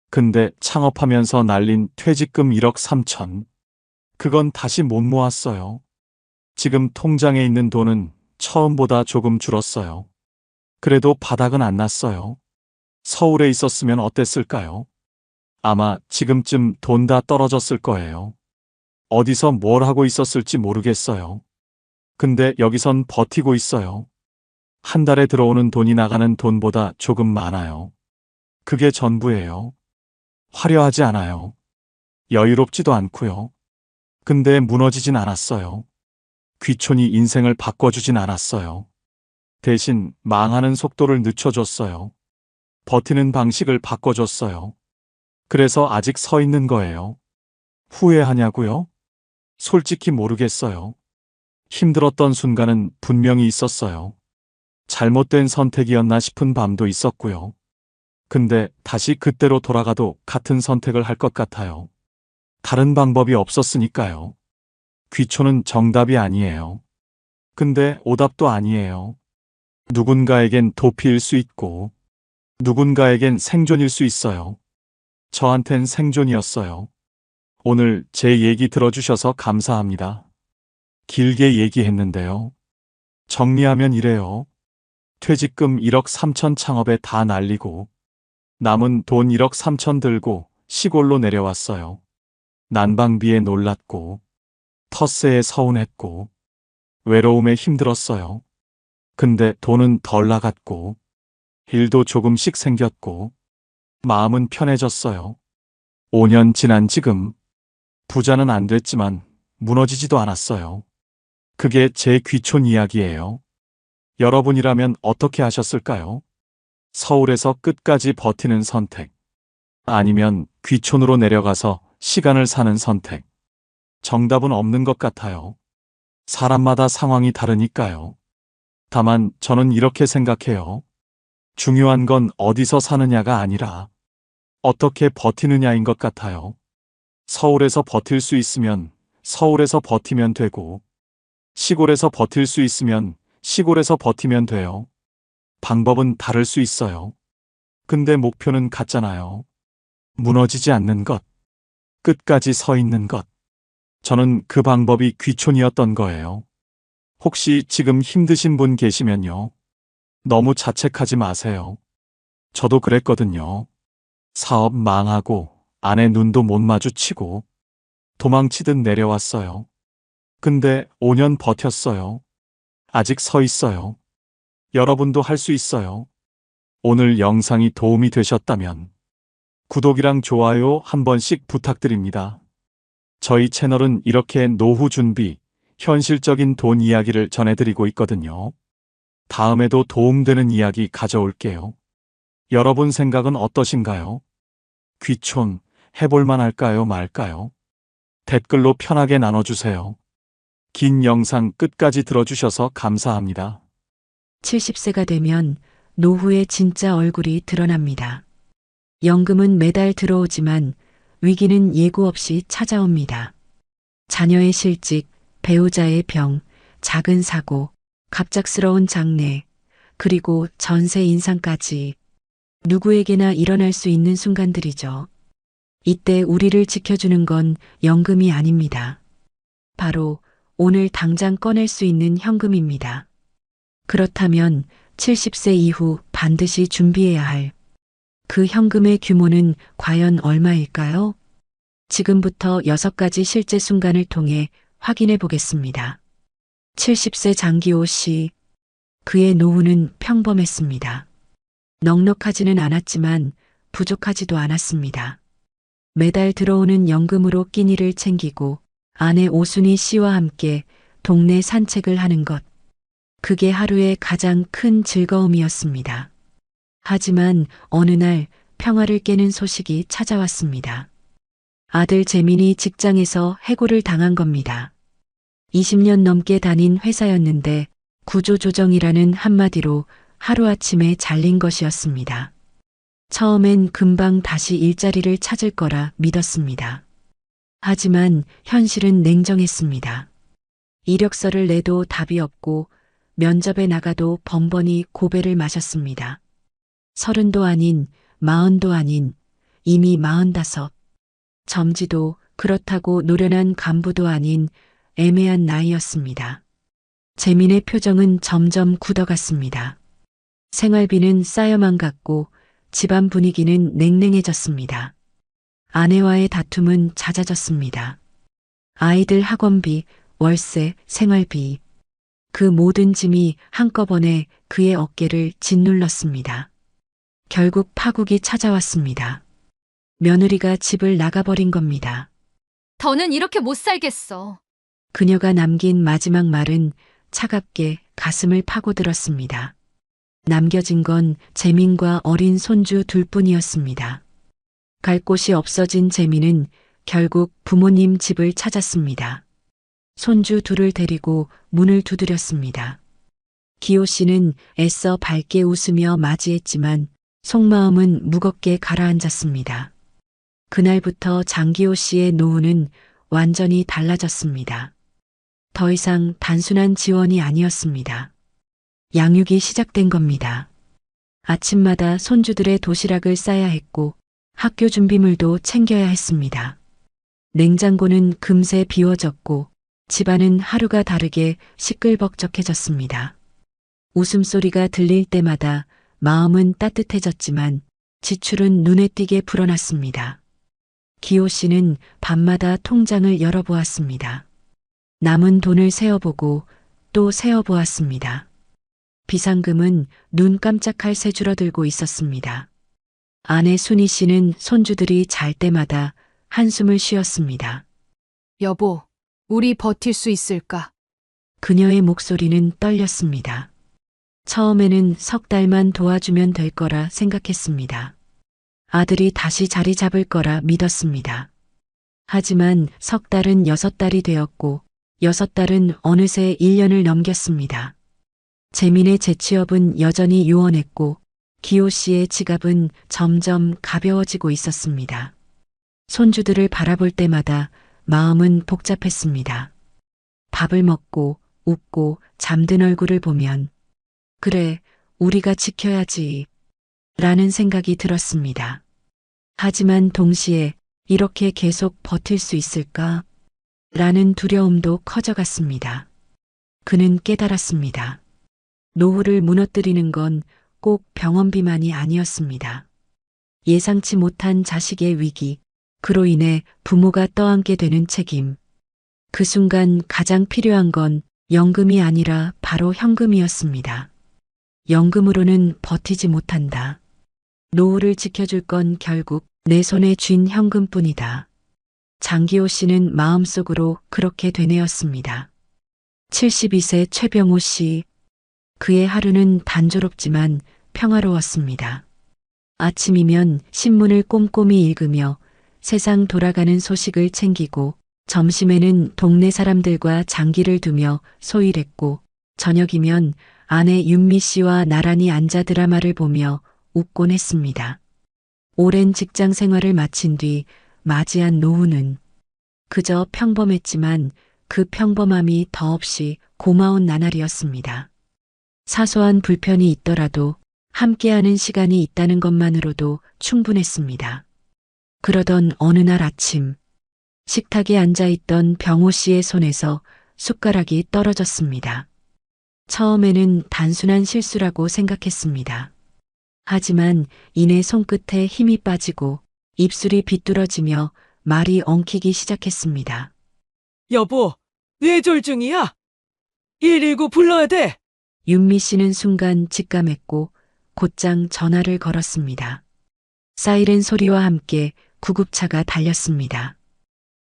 근데 창업하면서 날린 퇴직금 1억 3천. 그건 다시 못 모았어요. 지금 통장에 있는 돈은 처음보다 조금 줄었어요. 그래도 바닥은 안 났어요. 서울에 있었으면 어땠을까요? 아마 지금쯤 돈 다 떨어졌을 거예요. 어디서 뭘 하고 있었을지 모르겠어요. 근데 여기선 버티고 있어요. 한 달에 들어오는 돈이 나가는 돈보다 조금 많아요. 그게 전부예요. 화려하지 않아요. 여유롭지도 않고요. 근데 무너지진 않았어요. 귀촌이 인생을 바꿔주진 않았어요. 대신 망하는 속도를 늦춰줬어요. 버티는 방식을 바꿔줬어요. 그래서 아직 서 있는 거예요. 후회하냐고요? 솔직히 모르겠어요. 힘들었던 순간은 분명히 있었어요. 잘못된 선택이었나 싶은 밤도 있었고요. 근데 다시 그때로 돌아가도 같은 선택을 할 것 같아요. 다른 방법이 없었으니까요. 귀촌은 정답이 아니에요. 근데 오답도 아니에요. 누군가에겐 도피일 수 있고, 누군가에겐 생존일 수 있어요. 저한텐 생존이었어요. 오늘 제 얘기 들어주셔서 감사합니다. 길게 얘기했는데요. 정리하면 이래요. 퇴직금 1억 3천 창업에 다 날리고, 남은 돈 1억 3천 들고 시골로 내려왔어요. 난방비에 놀랐고, 텃세에 서운했고, 외로움에 힘들었어요. 근데 돈은 덜 나갔고, 일도 조금씩 생겼고, 마음은 편해졌어요. 5년 지난 지금, 부자는 안 됐지만 무너지지도 않았어요. 그게 제 귀촌 이야기예요. 여러분이라면 어떻게 하셨을까요? 서울에서 끝까지 버티는 선택. 아니면 귀촌으로 내려가서 시간을 사는 선택. 정답은 없는 것 같아요. 사람마다 상황이 다르니까요. 다만 저는 이렇게 생각해요. 중요한 건 어디서 사느냐가 아니라 어떻게 버티느냐인 것 같아요. 서울에서 버틸 수 있으면 서울에서 버티면 되고, 시골에서 버틸 수 있으면 시골에서 버티면 돼요. 방법은 다를 수 있어요. 근데 목표는 같잖아요. 무너지지 않는 것, 끝까지 서 있는 것. 저는 그 방법이 귀촌이었던 거예요. 혹시 지금 힘드신 분 계시면요. 너무 자책하지 마세요. 저도 그랬거든요. 사업 망하고 아내 눈도 못 마주치고 도망치듯 내려왔어요. 근데 5년 버텼어요. 아직 서 있어요. 여러분도 할 수 있어요. 오늘 영상이 도움이 되셨다면 구독이랑 좋아요 한 번씩 부탁드립니다. 저희 채널은 이렇게 노후 준비, 현실적인 돈 이야기를 전해드리고 있거든요. 다음에도 도움되는 이야기 가져올게요. 여러분 생각은 어떠신가요? 귀촌 해볼만 할까요, 말까요? 댓글로 편하게 나눠주세요. 긴 영상 끝까지 들어주셔서 감사합니다. 70세가 되면 노후의 진짜 얼굴이 드러납니다. 연금은 매달 들어오지만 위기는 예고 없이 찾아옵니다. 자녀의 실직, 배우자의 병, 작은 사고, 갑작스러운 장례, 그리고 전세 인상까지 누구에게나 일어날 수 있는 순간들이죠. 이때 우리를 지켜주는 건 연금이 아닙니다. 바로 오늘 당장 꺼낼 수 있는 현금입니다. 그렇다면 70세 이후 반드시 준비해야 할 그 현금의 규모는 과연 얼마일까요? 지금부터 6가지 실제 순간을 통해 확인해 보겠습니다. 70세 장기호 씨. 그의 노후는 평범했습니다. 넉넉하지는 않았지만 부족하지도 않았습니다. 매달 들어오는 연금으로 끼니를 챙기고 아내 오순희 씨와 함께 동네 산책을 하는 것. 그게 하루의 가장 큰 즐거움이었습니다. 하지만 어느 날 평화를 깨는 소식이 찾아왔습니다. 아들 재민이 직장에서 해고를 당한 겁니다. 20년 넘게 다닌 회사였는데 구조조정이라는 한마디로 하루아침에 잘린 것이었습니다. 처음엔 금방 다시 일자리를 찾을 거라 믿었습니다. 하지만 현실은 냉정했습니다. 이력서를 내도 답이 없고 면접에 나가도 번번이 고배를 마셨습니다. 30도 아닌 40도 아닌 이미 45. 점지도 그렇다고 노련한 간부도 아닌 애매한 나이였습니다. 재민의 표정은 점점 굳어갔습니다. 생활비는 쌓여만 갔고 집안 분위기는 냉랭해졌습니다. 아내와의 다툼은 잦아졌습니다. 아이들 학원비, 월세, 생활비. 그 모든 짐이 한꺼번에 그의 어깨를 짓눌렀습니다. 결국 파국이 찾아왔습니다. 며느리가 집을 나가버린 겁니다. 더는 이렇게 못 살겠어. 그녀가 남긴 마지막 말은 차갑게 가슴을 파고들었습니다. 남겨진 건 재민과 어린 손주 둘뿐이었습니다. 갈 곳이 없어진 재민은 결국 부모님 집을 찾았습니다. 손주 둘을 데리고 문을 두드렸습니다. 기호 씨는 애써 밝게 웃으며 맞이했지만 속마음은 무겁게 가라앉았습니다. 그날부터 장기호 씨의 노후는 완전히 달라졌습니다. 더 이상 단순한 지원이 아니었습니다. 양육이 시작된 겁니다. 아침마다 손주들의 도시락을 싸야 했고 학교 준비물도 챙겨야 했습니다. 냉장고는 금세 비워졌고 집안은 하루가 다르게 시끌벅적해졌습니다. 웃음소리가 들릴 때마다 마음은 따뜻해졌지만 지출은 눈에 띄게 불어났습니다. 기호 씨는 밤마다 통장을 열어보았습니다. 남은 돈을 세어보고 또 세어보았습니다. 비상금은 눈 깜짝할 새 줄어들고 있었습니다. 아내 순희 씨는 손주들이 잘 때마다 한숨을 쉬었습니다. 여보, 우리 버틸 수 있을까? 그녀의 목소리는 떨렸습니다. 처음에는 석 달만 도와주면 될 거라 생각했습니다. 아들이 다시 자리 잡을 거라 믿었습니다. 하지만 석 달은 6달이 되었고 6달은 어느새 1년을 넘겼습니다. 재민의 재취업은 여전히 요원했고 기호 씨의 지갑은 점점 가벼워지고 있었습니다. 손주들을 바라볼 때마다 마음은 복잡했습니다. 밥을 먹고 웃고 잠든 얼굴을 보면 그래, 우리가 지켜야지 라는 생각이 들었습니다. 하지만 동시에 이렇게 계속 버틸 수 있을까? 라는 두려움도 커져갔습니다. 그는 깨달았습니다. 노후를 무너뜨리는 건 꼭 병원비만이 아니었습니다. 예상치 못한 자식의 위기, 그로 인해 부모가 떠안게 되는 책임. 그 순간 가장 필요한 건 연금이 아니라 바로 현금이었습니다. 연금으로는 버티지 못한다. 노후를 지켜줄 건 결국 내 손에 쥔 현금뿐이다. 장기호 씨는 마음속으로 그렇게 되뇌었습니다. 72세 최병호 씨. 그의 하루는 단조롭지만 평화로웠습니다. 아침이면 신문을 꼼꼼히 읽으며 세상 돌아가는 소식을 챙기고 점심에는 동네 사람들과 장기를 두며 소일했고 저녁이면 아내 윤미 씨와 나란히 앉아 드라마를 보며 웃곤 했습니다. 오랜 직장 생활을 마친 뒤 맞이한 노후는 그저 평범했지만 그 평범함이 더없이 고마운 나날이었습니다. 사소한 불편이 있더라도 함께하는 시간이 있다는 것만으로도 충분했습니다. 그러던 어느 날 아침, 식탁에 앉아있던 병호 씨의 손에서 숟가락이 떨어졌습니다. 처음에는 단순한 실수라고 생각했습니다. 하지만 이내 손끝에 힘이 빠지고 입술이 비뚤어지며 말이 엉키기 시작했습니다. 여보, 뇌졸중이야? 119 불러야 돼. 윤미 씨는 순간 직감했고 곧장 전화를 걸었습니다. 사이렌 소리와 함께 구급차가 달렸습니다.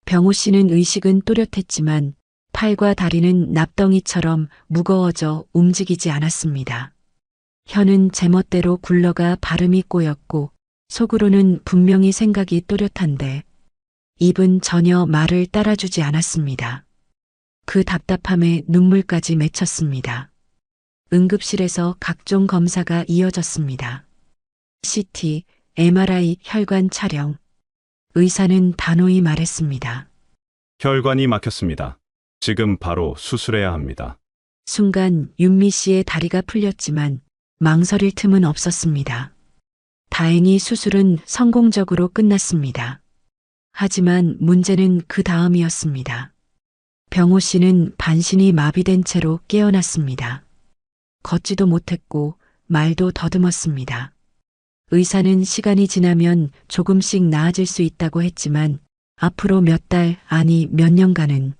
병호 씨는 의식은 또렷했지만 팔과 다리는 납덩이처럼 무거워져 움직이지 않았습니다. 혀는 제멋대로 굴러가 발음이 꼬였고 속으로는 분명히 생각이 또렷한데 입은 전혀 말을 따라주지 않았습니다. 그 답답함에 눈물까지 맺혔습니다. 응급실에서 각종 검사가 이어졌습니다. CT, MRI, 혈관 촬영. 의사는 단호히 말했습니다. 혈관이 막혔습니다. 지금 바로 수술해야 합니다. 순간 윤미 씨의 다리가 풀렸지만 망설일 틈은 없었습니다. 다행히 수술은 성공적으로 끝났습니다. 하지만 문제는 그 다음이었습니다. 병호 씨는 반신이 마비된 채로 깨어났습니다. 걷지도 못했고 말도 더듬었습니다. 의사는 시간이 지나면 조금씩 나아질 수 있다고 했지만 앞으로 몇 달, 아니 몇 년간은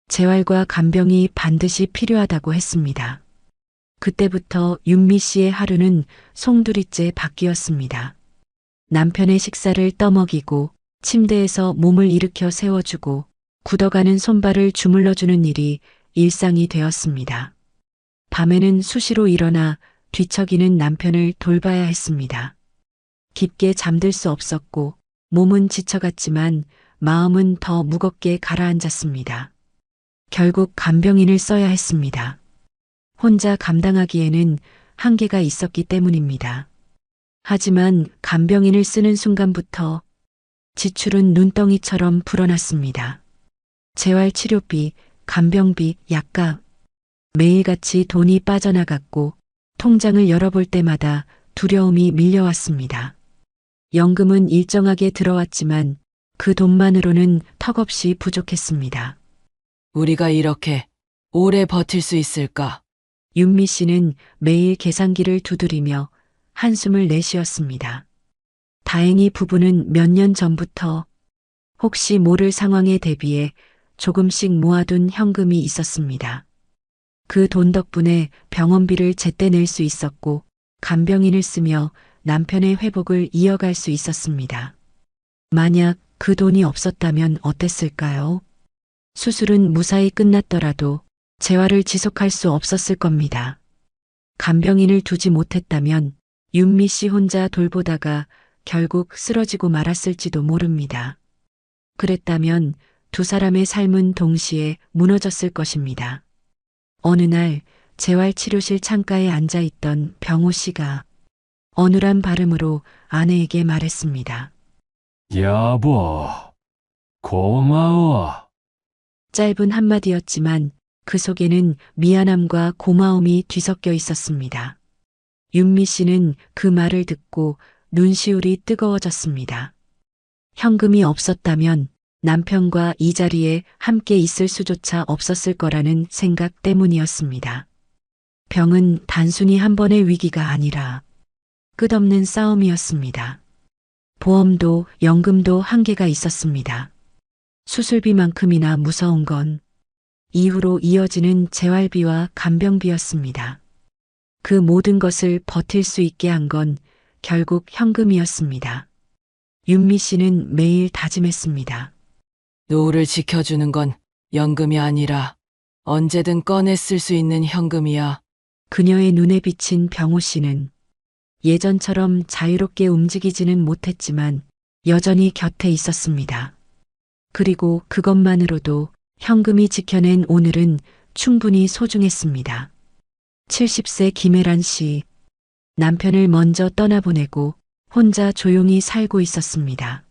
재활과 간병이 반드시 필요하다고 했습니다. 그때부터 윤미 씨의 하루는 송두리째 바뀌었습니다. 남편의 식사를 떠먹이고 침대에서 몸을 일으켜 세워주고 굳어가는 손발을 주물러주는 일이 일상이 되었습니다. 밤에는 수시로 일어나 뒤척이는 남편을 돌봐야 했습니다. 깊게 잠들 수 없었고 몸은 지쳐갔지만 마음은 더 무겁게 가라앉았습니다. 결국 간병인을 써야 했습니다. 혼자 감당하기에는 한계가 있었기 때문입니다. 하지만 간병인을 쓰는 순간부터 지출은 눈덩이처럼 불어났습니다. 재활치료비, 간병비, 약값, 매일같이 돈이 빠져나갔고 통장을 열어볼 때마다 두려움이 밀려왔습니다. 연금은 일정하게 들어왔지만 그 돈만으로는 턱없이 부족했습니다. 우리가 이렇게 오래 버틸 수 있을까? 윤미 씨는 매일 계산기를 두드리며 한숨을 내쉬었습니다. 다행히 부부는 몇 년 전부터 혹시 모를 상황에 대비해 조금씩 모아둔 현금이 있었습니다. 그 돈 덕분에 병원비를 제때 낼 수 있었고 간병인을 쓰며 남편의 회복을 이어갈 수 있었습니다. 만약 그 돈이 없었다면 어땠을까요? 수술은 무사히 끝났더라도 재활을 지속할 수 없었을 겁니다. 간병인을 두지 못했다면 윤미 씨 혼자 돌보다가 결국 쓰러지고 말았을지도 모릅니다. 그랬다면 두 사람의 삶은 동시에 무너졌을 것입니다. 어느 날 재활치료실 창가에 앉아있던 병호 씨가 어눌한 발음으로 아내에게 말했습니다. 여보, 고마워. 짧은 한마디였지만 그 속에는 미안함과 고마움이 뒤섞여 있었습니다. 윤미 씨는 그 말을 듣고 눈시울이 뜨거워졌습니다. 현금이 없었다면 남편과 이 자리에 함께 있을 수조차 없었을 거라는 생각 때문이었습니다. 병은 단순히 한 번의 위기가 아니라 끝없는 싸움이었습니다. 보험도 연금도 한계가 있었습니다. 수술비만큼이나 무서운 건 이후로 이어지는 재활비와 간병비였습니다. 그 모든 것을 버틸 수 있게 한 건 결국 현금이었습니다. 윤미 씨는 매일 다짐했습니다. 노후를 지켜주는 건 연금이 아니라 언제든 꺼내 쓸 수 있는 현금이야. 그녀의 눈에 비친 병호 씨는 예전처럼 자유롭게 움직이지는 못했지만 여전히 곁에 있었습니다. 그리고 그것만으로도 현금이 지켜낸 오늘은 충분히 소중했습니다. 70세 김혜란 씨, 남편을 먼저 떠나보내고 혼자 조용히 살고 있었습니다.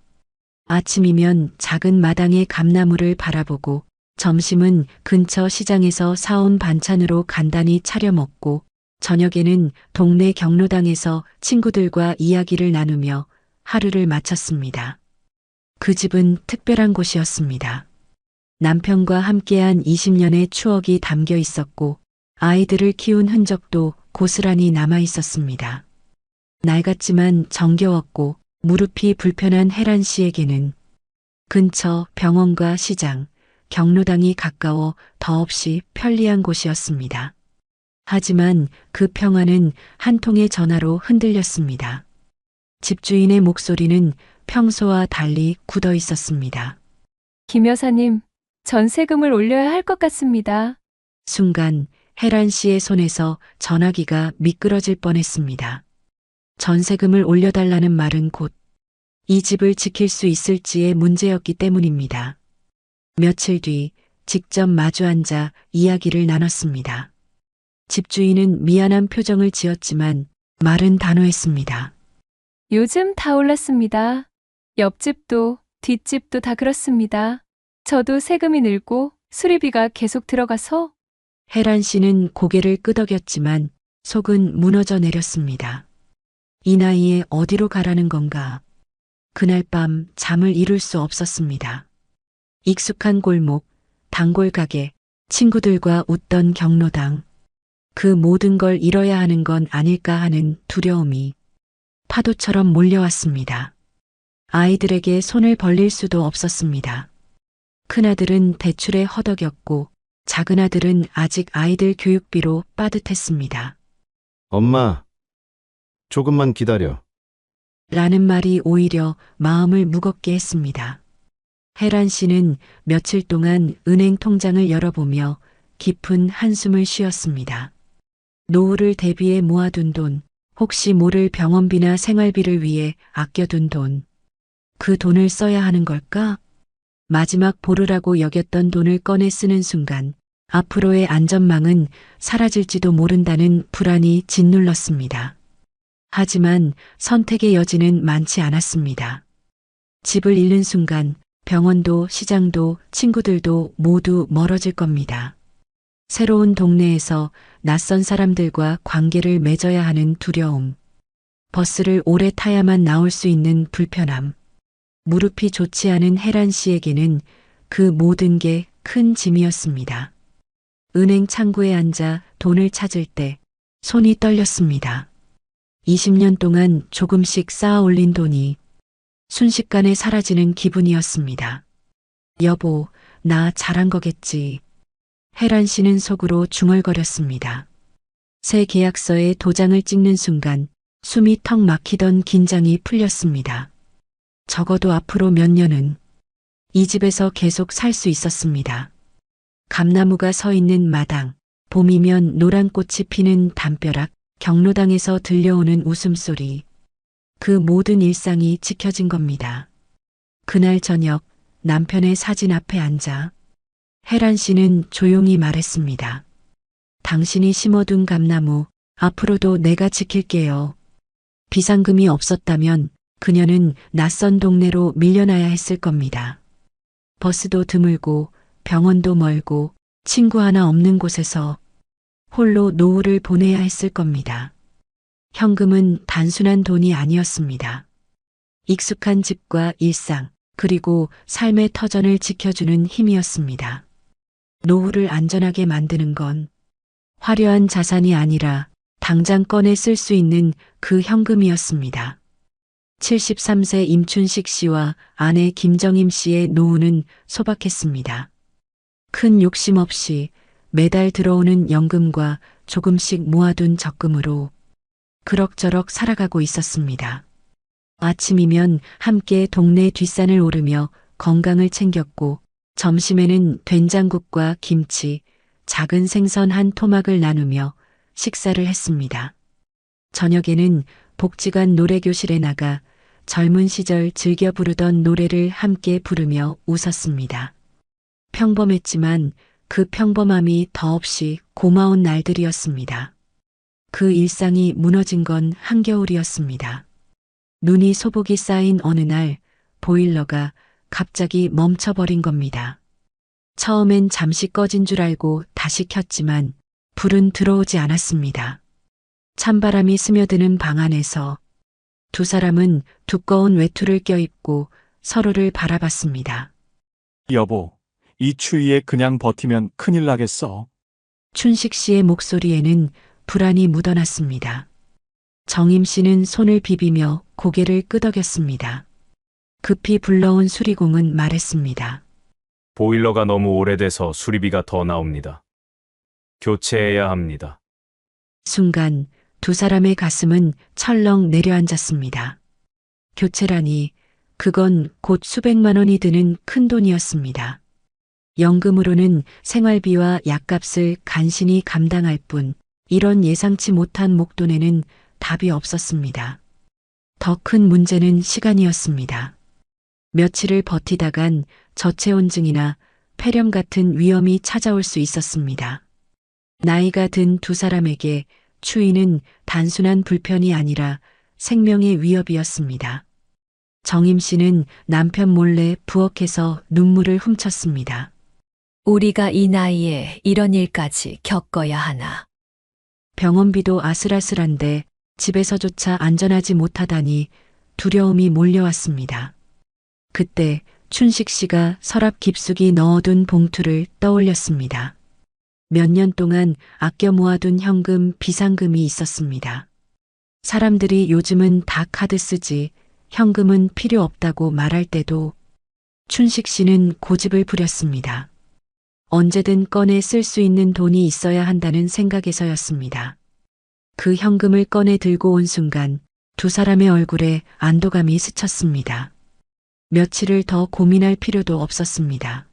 아침이면 작은 마당의 감나무를 바라보고 점심은 근처 시장에서 사온 반찬으로 간단히 차려 먹고 저녁에는 동네 경로당에서 친구들과 이야기를 나누며 하루를 마쳤습니다. 그 집은 특별한 곳이었습니다. 남편과 함께한 20년의 추억이 담겨 있었고 아이들을 키운 흔적도 고스란히 남아 있었습니다. 낡았지만 정겨웠고 무릎이 불편한 혜란 씨에게는 근처 병원과 시장, 경로당이 가까워 더없이 편리한 곳이었습니다. 하지만 그 평화는 한 통의 전화로 흔들렸습니다. 집주인의 목소리는 평소와 달리 굳어 있었습니다. 김 여사님, 전세금을 올려야 할 것 같습니다. 순간 혜란 씨의 손에서 전화기가 미끄러질 뻔했습니다. 전세금을 올려달라는 말은 곧 이 집을 지킬 수 있을지의 문제였기 때문입니다. 며칠 뒤 직접 마주 앉아 이야기를 나눴습니다. 집주인은 미안한 표정을 지었지만 말은 단호했습니다. 요즘 다 올랐습니다. 옆집도 뒷집도 다 그렇습니다. 저도 세금이 늘고 수리비가 계속 들어가서. 혜란 씨는 고개를 끄덕였지만 속은 무너져 내렸습니다. 이 나이에 어디로 가라는 건가? 그날 밤 잠을 이룰 수 없었습니다. 익숙한 골목, 단골 가게, 친구들과 웃던 경로당. 그 모든 걸 잃어야 하는 건 아닐까 하는 두려움이 파도처럼 몰려왔습니다. 아이들에게 손을 벌릴 수도 없었습니다. 큰아들은 대출에 허덕였고 작은아들은 아직 아이들 교육비로 빠듯했습니다. 엄마, 조금만 기다려. 라는 말이 오히려 마음을 무겁게 했습니다. 혜란 씨는 며칠 동안 은행 통장을 열어보며 깊은 한숨을 쉬었습니다. 노후를 대비해 모아둔 돈, 혹시 모를 병원비나 생활비를 위해 아껴둔 돈. 그 돈을 써야 하는 걸까? 마지막 보루라고 여겼던 돈을 꺼내 쓰는 순간 앞으로의 안전망은 사라질지도 모른다는 불안이 짓눌렀습니다. 하지만 선택의 여지는 많지 않았습니다. 집을 잃는 순간 병원도 시장도 친구들도 모두 멀어질 겁니다. 새로운 동네에서 낯선 사람들과 관계를 맺어야 하는 두려움, 버스를 오래 타야만 나올 수 있는 불편함, 무릎이 좋지 않은 혜란 씨에게는 그 모든 게 큰 짐이었습니다. 은행 창구에 앉아 돈을 찾을 때 손이 떨렸습니다. 20년 동안 조금씩 쌓아 올린 돈이 순식간에 사라지는 기분이었습니다. 여보, 나 잘한 거겠지. 혜란 씨는 속으로 중얼거렸습니다. 새 계약서에 도장을 찍는 순간 숨이 턱 막히던 긴장이 풀렸습니다. 적어도 앞으로 몇 년은 이 집에서 계속 살 수 있었습니다. 감나무가 서 있는 마당, 봄이면 노란 꽃이 피는 담벼락, 경로당에서 들려오는 웃음소리. 그 모든 일상이 지켜진 겁니다. 그날 저녁 남편의 사진 앞에 앉아 혜란 씨는 조용히 말했습니다. 당신이 심어둔 감나무, 앞으로도 내가 지킬게요. 비상금이 없었다면 그녀는 낯선 동네로 밀려나야 했을 겁니다. 버스도 드물고 병원도 멀고 친구 하나 없는 곳에서 홀로 노후를 보내야 했을 겁니다. 현금은 단순한 돈이 아니었습니다. 익숙한 집과 일상, 그리고 삶의 터전을 지켜주는 힘이었습니다. 노후를 안전하게 만드는 건 화려한 자산이 아니라 당장 꺼내 쓸 수 있는 그 현금이었습니다. 73세 임춘식 씨와 아내 김정임 씨의 노후는 소박했습니다. 큰 욕심 없이 매달 들어오는 연금과 조금씩 모아둔 적금으로 그럭저럭 살아가고 있었습니다. 아침이면 함께 동네 뒷산을 오르며 건강을 챙겼고 점심에는 된장국과 김치, 작은 생선 한 토막을 나누며 식사를 했습니다. 저녁에는 복지관 노래교실에 나가 젊은 시절 즐겨 부르던 노래를 함께 부르며 웃었습니다. 평범했지만 그 평범함이 더없이 고마운 날들이었습니다. 그 일상이 무너진 건 한겨울이었습니다. 눈이 소복이 쌓인 어느 날 보일러가 갑자기 멈춰버린 겁니다. 처음엔 잠시 꺼진 줄 알고 다시 켰지만 불은 들어오지 않았습니다. 찬바람이 스며드는 방 안에서 두 사람은 두꺼운 외투를 껴입고 서로를 바라봤습니다. 여보, 이 추위에 그냥 버티면 큰일 나겠어. 춘식 씨의 목소리에는 불안이 묻어났습니다. 정임 씨는 손을 비비며 고개를 끄덕였습니다. 급히 불러온 수리공은 말했습니다. 보일러가 너무 오래돼서 수리비가 더 나옵니다. 교체해야 합니다. 순간 두 사람의 가슴은 철렁 내려앉았습니다. 교체라니 그건 곧 수백만 원이 드는 큰 돈이었습니다. 연금으로는 생활비와 약값을 간신히 감당할 뿐 이런 예상치 못한 목돈에는 답이 없었습니다. 더 큰 문제는 시간이었습니다. 며칠을 버티다간 저체온증이나 폐렴 같은 위험이 찾아올 수 있었습니다. 나이가 든 두 사람에게 추위는 단순한 불편이 아니라 생명의 위협이었습니다. 정임 씨는 남편 몰래 부엌에서 눈물을 훔쳤습니다. 우리가 이 나이에 이런 일까지 겪어야 하나. 병원비도 아슬아슬한데 집에서조차 안전하지 못하다니 두려움이 몰려왔습니다. 그때 춘식 씨가 서랍 깊숙이 넣어둔 봉투를 떠올렸습니다. 몇 년 동안 아껴 모아둔 현금, 비상금이 있었습니다. 사람들이 요즘은 다 카드 쓰지, 현금은 필요 없다고 말할 때도 춘식 씨는 고집을 부렸습니다. 언제든 꺼내 쓸 수 있는 돈이 있어야 한다는 생각에서였습니다. 그 현금을 꺼내 들고 온 순간 두 사람의 얼굴에 안도감이 스쳤습니다. 며칠을 더 고민할 필요도 없었습니다.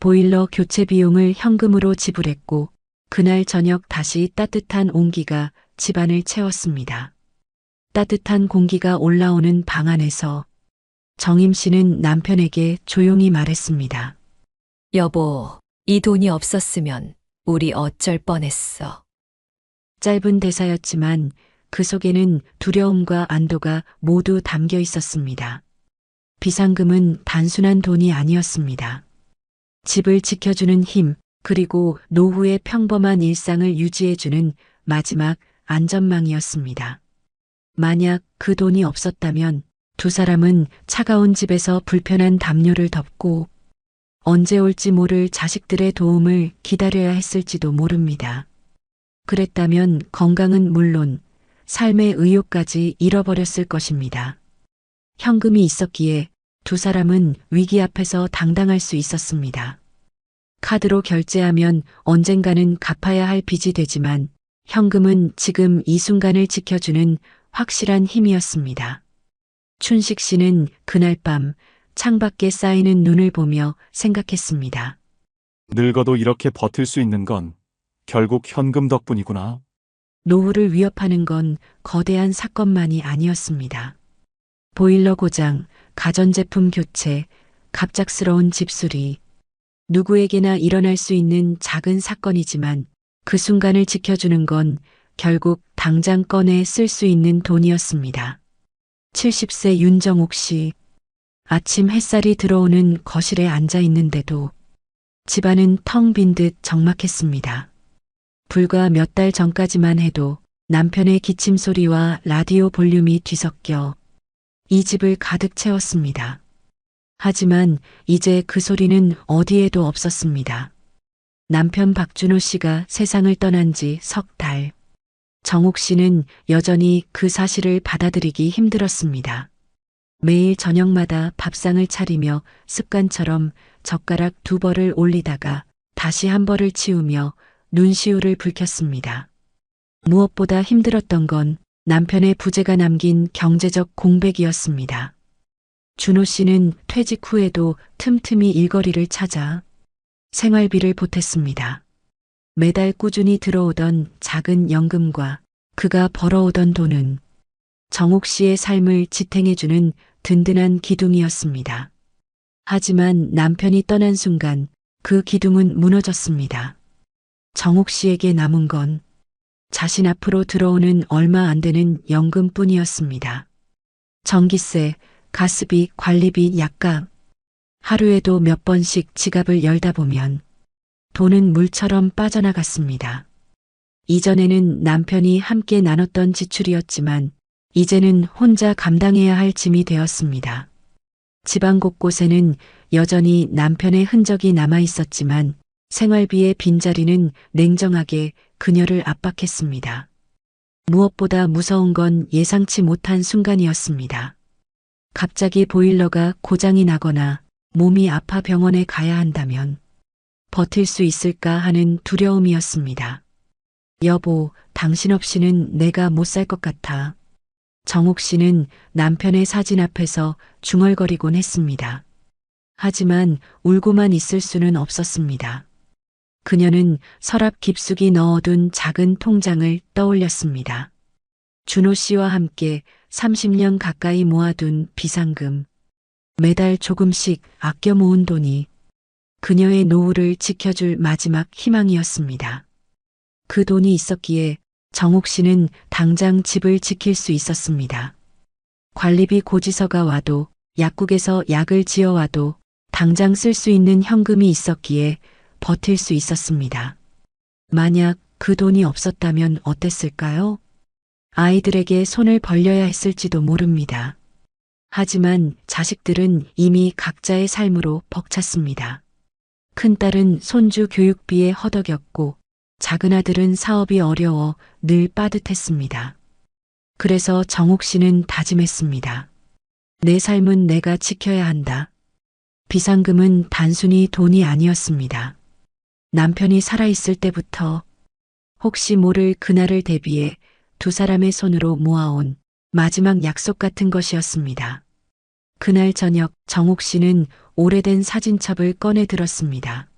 보일러 교체 비용을 현금으로 지불했고 그날 저녁 다시 따뜻한 온기가 집안을 채웠습니다. 따뜻한 공기가 올라오는 방 안에서 정임 씨는 남편에게 조용히 말했습니다. 여보, 이 돈이 없었으면 우리 어쩔 뻔했어. 짧은 대사였지만 그 속에는 두려움과 안도가 모두 담겨 있었습니다. 비상금은 단순한 돈이 아니었습니다. 집을 지켜주는 힘, 그리고 노후의 평범한 일상을 유지해주는 마지막 안전망이었습니다. 만약 그 돈이 없었다면 두 사람은 차가운 집에서 불편한 담요를 덮고 언제 올지 모를 자식들의 도움을 기다려야 했을지도 모릅니다. 그랬다면 건강은 물론 삶의 의욕까지 잃어버렸을 것입니다. 현금이 있었기에 두 사람은 위기 앞에서 당당할 수 있었습니다. 카드로 결제하면 언젠가는 갚아야 할 빚이 되지만 현금은 지금 이 순간을 지켜주는 확실한 힘이었습니다. 춘식 씨는 그날 밤 창밖에 쌓이는 눈을 보며 생각했습니다. 늙어도 이렇게 버틸 수 있는 건 결국 현금 덕분이구나. 노후를 위협하는 건 거대한 사건만이 아니었습니다. 보일러 고장, 가전제품 교체, 갑작스러운 집수리. 누구에게나 일어날 수 있는 작은 사건이지만 그 순간을 지켜주는 건 결국 당장 꺼내 쓸 수 있는 돈이었습니다. 70세 윤정옥 씨. 아침 햇살이 들어오는 거실에 앉아 있는데도 집안은 텅 빈 듯 적막했습니다. 불과 몇 달 전까지만 해도 남편의 기침 소리와 라디오 볼륨이 뒤섞여 이 집을 가득 채웠습니다. 하지만 이제 그 소리는 어디에도 없었습니다. 남편 박준호 씨가 세상을 떠난 지 석 달. 정옥 씨는 여전히 그 사실을 받아들이기 힘들었습니다. 매일 저녁마다 밥상을 차리며 습관처럼 젓가락 2벌을 올리다가 다시 1벌을 치우며 눈시울을 붉혔습니다. 무엇보다 힘들었던 건 남편의 부재가 남긴 경제적 공백이었습니다. 준호 씨는 퇴직 후에도 틈틈이 일거리를 찾아 생활비를 보탰습니다. 매달 꾸준히 들어오던 작은 연금과 그가 벌어오던 돈은 정옥 씨의 삶을 지탱해주는 든든한 기둥이었습니다. 하지만 남편이 떠난 순간 그 기둥은 무너졌습니다. 정옥 씨에게 남은 건 자신 앞으로 들어오는 얼마 안 되는 연금뿐이었습니다. 전기세, 가스비, 관리비, 약값. 하루에도 몇 번씩 지갑을 열다 보면 돈은 물처럼 빠져나갔습니다. 이전에는 남편이 함께 나눴던 지출이었지만 이제는 혼자 감당해야 할 짐이 되었습니다. 집안 곳곳에는 여전히 남편의 흔적이 남아 있었지만 생활비의 빈자리는 냉정하게 그녀를 압박했습니다. 무엇보다 무서운 건 예상치 못한 순간이었습니다. 갑자기 보일러가 고장이 나거나 몸이 아파 병원에 가야 한다면 버틸 수 있을까 하는 두려움이었습니다. 여보, 당신 없이는 내가 못 살 것 같아. 정옥 씨는 남편의 사진 앞에서 중얼거리곤 했습니다. 하지만 울고만 있을 수는 없었습니다. 그녀는 서랍 깊숙이 넣어둔 작은 통장을 떠올렸습니다. 준호 씨와 함께 30년 가까이 모아둔 비상금, 매달 조금씩 아껴 모은 돈이 그녀의 노후를 지켜줄 마지막 희망이었습니다. 그 돈이 있었기에 정옥 씨는 당장 집을 지킬 수 있었습니다. 관리비 고지서가 와도 약국에서 약을 지어와도 당장 쓸 수 있는 현금이 있었기에 버틸 수 있었습니다. 만약 그 돈이 없었다면 어땠을까요? 아이들에게 손을 벌려야 했을지도 모릅니다. 하지만 자식들은 이미 각자의 삶으로 벅찼습니다. 큰딸은 손주 교육비에 허덕였고 작은아들은 사업이 어려워 늘 빠듯했습니다. 그래서 정옥 씨는 다짐했습니다. 내 삶은 내가 지켜야 한다. 비상금은 단순히 돈이 아니었습니다. 남편이 살아있을 때부터 혹시 모를 그날을 대비해 두 사람의 손으로 모아온 마지막 약속 같은 것이었습니다. 그날 저녁 정옥 씨는 오래된 사진첩을 꺼내 들었습니다.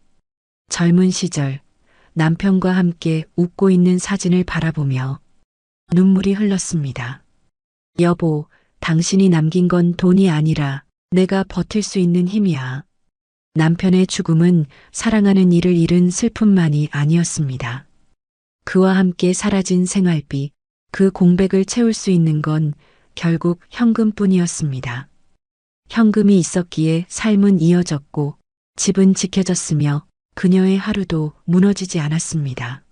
젊은 시절 남편과 함께 웃고 있는 사진을 바라보며 눈물이 흘렀습니다. 여보, 당신이 남긴 건 돈이 아니라 내가 버틸 수 있는 힘이야. 남편의 죽음은 사랑하는 이를 잃은 슬픔만이 아니었습니다. 그와 함께 사라진 생활비, 그 공백을 채울 수 있는 건 결국 현금뿐이었습니다. 현금이 있었기에 삶은 이어졌고 집은 지켜졌으며 그녀의 하루도 무너지지 않았습니다.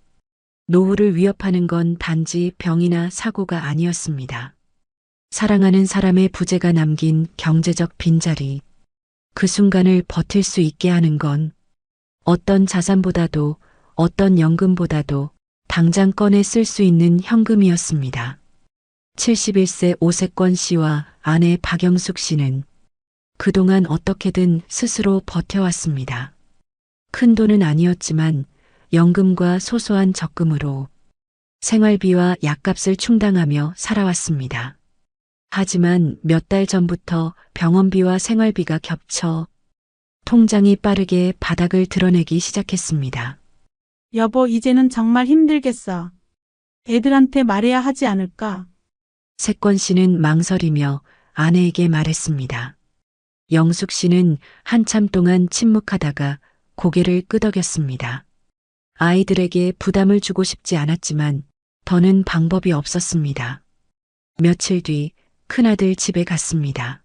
노후를 위협하는 건 단지 병이나 사고가 아니었습니다. 사랑하는 사람의 부재가 남긴 경제적 빈자리, 그 순간을 버틸 수 있게 하는 건 어떤 자산보다도 어떤 연금보다도 당장 꺼내 쓸 수 있는 현금이었습니다. 71세 오세권 씨와 아내 박영숙 씨는 그동안 어떻게든 스스로 버텨왔습니다. 큰 돈은 아니었지만 연금과 소소한 적금으로 생활비와 약값을 충당하며 살아왔습니다. 하지만 몇 달 전부터 병원비와 생활비가 겹쳐 통장이 빠르게 바닥을 드러내기 시작했습니다. 여보, 이제는 정말 힘들겠어. 애들한테 말해야 하지 않을까? 세권 씨는 망설이며 아내에게 말했습니다. 영숙 씨는 한참 동안 침묵하다가 고개를 끄덕였습니다. 아이들에게 부담을 주고 싶지 않았지만 더는 방법이 없었습니다. 며칠 뒤 큰아들 집에 갔습니다.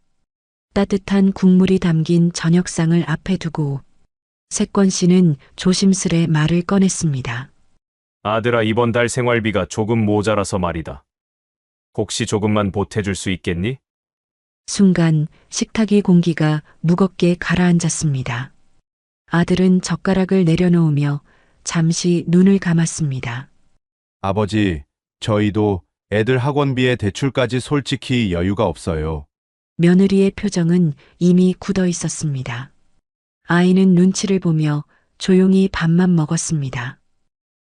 따뜻한 국물이 담긴 저녁상을 앞에 두고 세권 씨는 조심스레 말을 꺼냈습니다. 아들아, 이번 달 생활비가 조금 모자라서 말이다. 혹시 조금만 보태줄 수 있겠니? 순간 식탁 위 공기가 무겁게 가라앉았습니다. 아들은 젓가락을 내려놓으며 잠시 눈을 감았습니다. 아버지, 저희도 애들 학원비에 대출까지 솔직히 여유가 없어요. 며느리의 표정은 이미 굳어 있었습니다. 아이는 눈치를 보며 조용히 밥만 먹었습니다.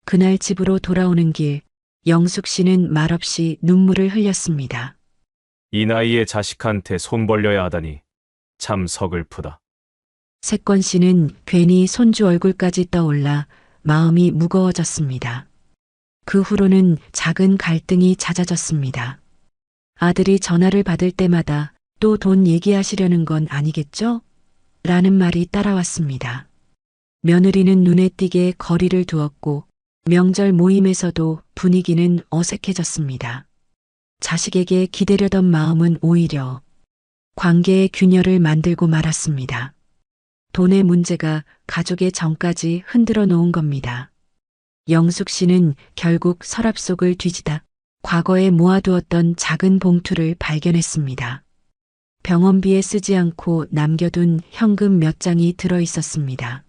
그날 집으로 돌아오는 길, 영숙 씨는 말없이 눈물을 흘렸습니다. 이 나이에 자식한테 손 벌려야 하다니 참 서글프다. 세권 씨는 괜히 손주 얼굴까지 떠올라 마음이 무거워졌습니다. 그 후로는 작은 갈등이 잦아졌습니다. 아들이 전화를 받을 때마다 또 돈 얘기하시려는 건 아니겠죠? 라는 말이 따라왔습니다. 며느리는 눈에 띄게 거리를 두었고 명절 모임에서도 분위기는 어색해졌습니다. 자식에게 기대려던 마음은 오히려 관계의 균열을 만들고 말았습니다. 돈의 문제가 가족의 정까지 흔들어 놓은 겁니다. 영숙 씨는 결국 서랍 속을 뒤지다 과거에 모아두었던 작은 봉투를 발견했습니다. 병원비에 쓰지 않고 남겨둔 현금 몇 장이 들어 있었습니다.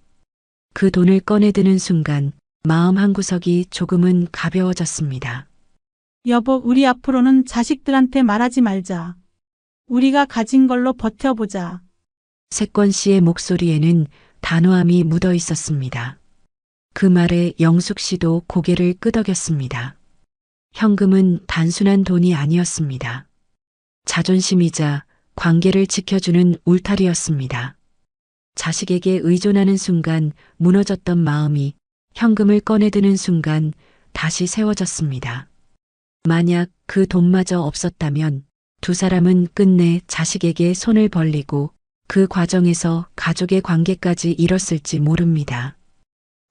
그 돈을 꺼내드는 순간 마음 한구석이 조금은 가벼워졌습니다. 여보, 우리 앞으로는 자식들한테 말하지 말자. 우리가 가진 걸로 버텨보자. 세권 씨의 목소리에는 단호함이 묻어 있었습니다. 그 말에 영숙 씨도 고개를 끄덕였습니다. 현금은 단순한 돈이 아니었습니다. 자존심이자 관계를 지켜주는 울타리였습니다. 자식에게 의존하는 순간 무너졌던 마음이 현금을 꺼내드는 순간 다시 세워졌습니다. 만약 그 돈마저 없었다면 두 사람은 끝내 자식에게 손을 벌리고 그 과정에서 가족의 관계까지 잃었을지 모릅니다.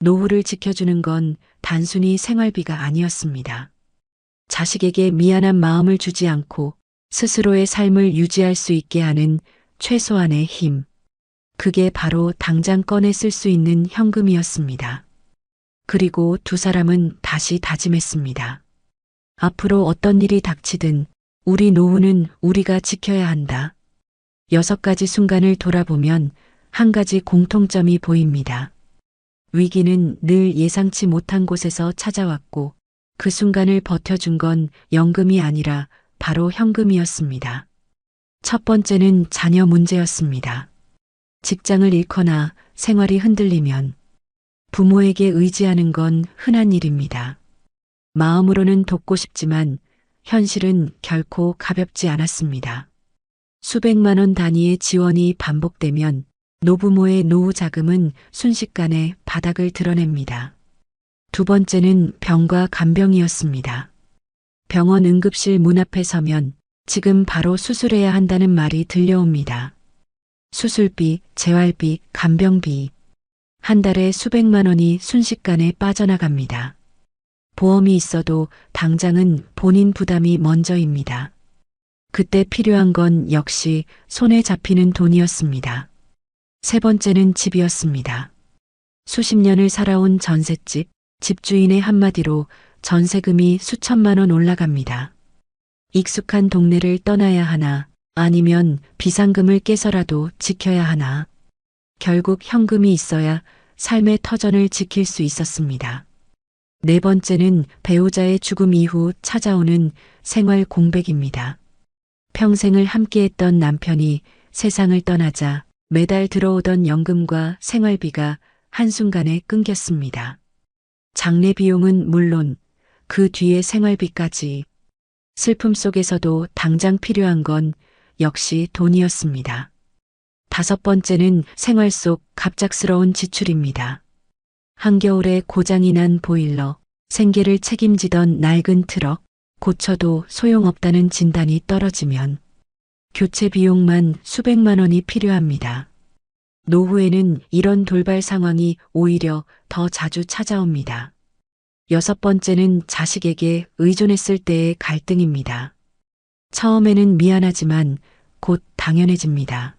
노후를 지켜주는 건 단순히 생활비가 아니었습니다. 자식에게 미안한 마음을 주지 않고 스스로의 삶을 유지할 수 있게 하는 최소한의 힘. 그게 바로 당장 꺼내 쓸 수 있는 현금이었습니다. 그리고 두 사람은 다시 다짐했습니다. 앞으로 어떤 일이 닥치든 우리 노후는 우리가 지켜야 한다. 6가지 순간을 돌아보면 한 가지 공통점이 보입니다. 위기는 늘 예상치 못한 곳에서 찾아왔고 그 순간을 버텨준 건 연금이 아니라 바로 현금이었습니다. 첫 번째는 자녀 문제였습니다. 직장을 잃거나 생활이 흔들리면 부모에게 의지하는 건 흔한 일입니다. 마음으로는 돕고 싶지만 현실은 결코 가볍지 않았습니다. 수백만 원 단위의 지원이 반복되면 노부모의 노후 자금은 순식간에 바닥을 드러냅니다. 두 번째는 병과 간병이었습니다. 병원 응급실 문 앞에 서면 지금 바로 수술해야 한다는 말이 들려옵니다. 수술비, 재활비, 간병비. 한 달에 수백만 원이 순식간에 빠져나갑니다. 보험이 있어도 당장은 본인 부담이 먼저입니다. 그때 필요한 건 역시 손에 잡히는 돈이었습니다. 세 번째는 집이었습니다. 수십 년을 살아온 전셋집, 집주인의 한마디로 전세금이 수천만 원 올라갑니다. 익숙한 동네를 떠나야 하나, 아니면 비상금을 깨서라도 지켜야 하나. 결국 현금이 있어야 삶의 터전을 지킬 수 있었습니다. 네 번째는 배우자의 죽음 이후 찾아오는 생활 공백입니다. 평생을 함께했던 남편이 세상을 떠나자 매달 들어오던 연금과 생활비가 한순간에 끊겼습니다. 장례 비용은 물론 그 뒤에 생활비까지. 슬픔 속에서도 당장 필요한 건 역시 돈이었습니다. 다섯 번째는 생활 속 갑작스러운 지출입니다. 한겨울에 고장이 난 보일러, 생계를 책임지던 낡은 트럭, 고쳐도 소용없다는 진단이 떨어지면 교체 비용만 수백만 원이 필요합니다. 노후에는 이런 돌발 상황이 오히려 더 자주 찾아옵니다. 여섯 번째는 자식에게 의존했을 때의 갈등입니다. 처음에는 미안하지만 곧 당연해집니다.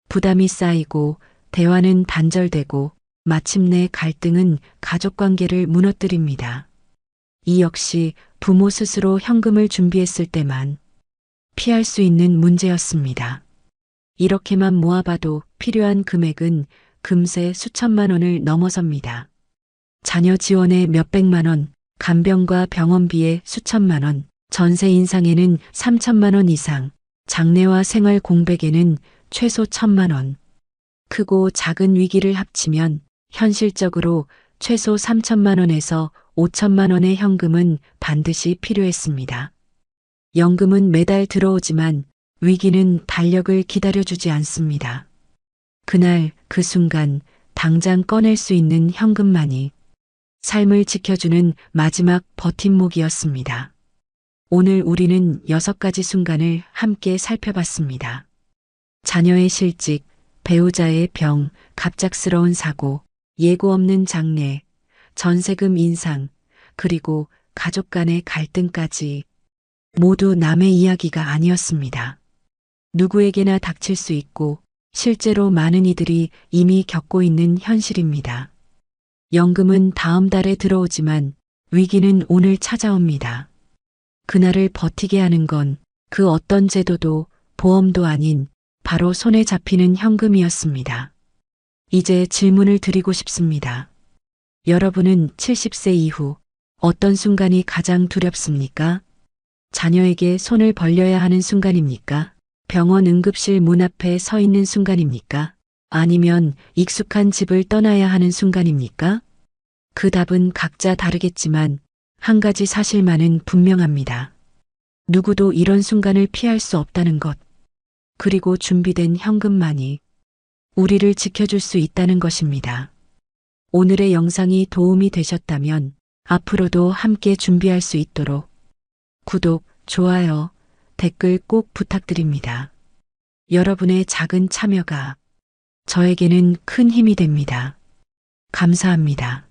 부담이 쌓이고 대화는 단절되고 마침내 갈등은 가족관계를 무너뜨립니다. 이 역시 부모 스스로 현금을 준비했을 때만 피할 수 있는 문제였습니다. 이렇게만 모아봐도 필요한 금액은 금세 수천만 원을 넘어섭니다. 자녀 지원에 몇백만 원, 간병과 병원비에 수천만 원, 전세 인상에는 3천만 원 이상, 장례와 생활 공백에는 최소 1,000만 원. 크고 작은 위기를 합치면 현실적으로 최소 3천만 원에서 5천만 원의 현금은 반드시 필요했습니다. 연금은 매달 들어오지만 위기는 달력을 기다려주지 않습니다. 그날 그 순간 당장 꺼낼 수 있는 현금만이 삶을 지켜주는 마지막 버팀목이었습니다. 오늘 우리는 6가지 순간을 함께 살펴봤습니다. 자녀의 실직, 배우자의 병, 갑작스러운 사고, 예고 없는 장례, 전세금 인상, 그리고 가족 간의 갈등까지 모두 남의 이야기가 아니었습니다. 누구에게나 닥칠 수 있고 실제로 많은 이들이 이미 겪고 있는 현실입니다. 연금은 다음 달에 들어오지만 위기는 오늘 찾아옵니다. 그날을 버티게 하는 건 그 어떤 제도도 보험도 아닌 바로 손에 잡히는 현금이었습니다. 이제 질문을 드리고 싶습니다. 여러분은 70세 이후 어떤 순간이 가장 두렵습니까? 자녀에게 손을 벌려야 하는 순간입니까? 병원 응급실 문 앞에 서 있는 순간입니까? 아니면 익숙한 집을 떠나야 하는 순간입니까? 그 답은 각자 다르겠지만 한 가지 사실만은 분명합니다. 누구도 이런 순간을 피할 수 없다는 것. 그리고 준비된 현금만이 우리를 지켜줄 수 있다는 것입니다. 오늘의 영상이 도움이 되셨다면 앞으로도 함께 준비할 수 있도록 구독, 좋아요, 댓글 꼭 부탁드립니다. 여러분의 작은 참여가 저에게는 큰 힘이 됩니다. 감사합니다.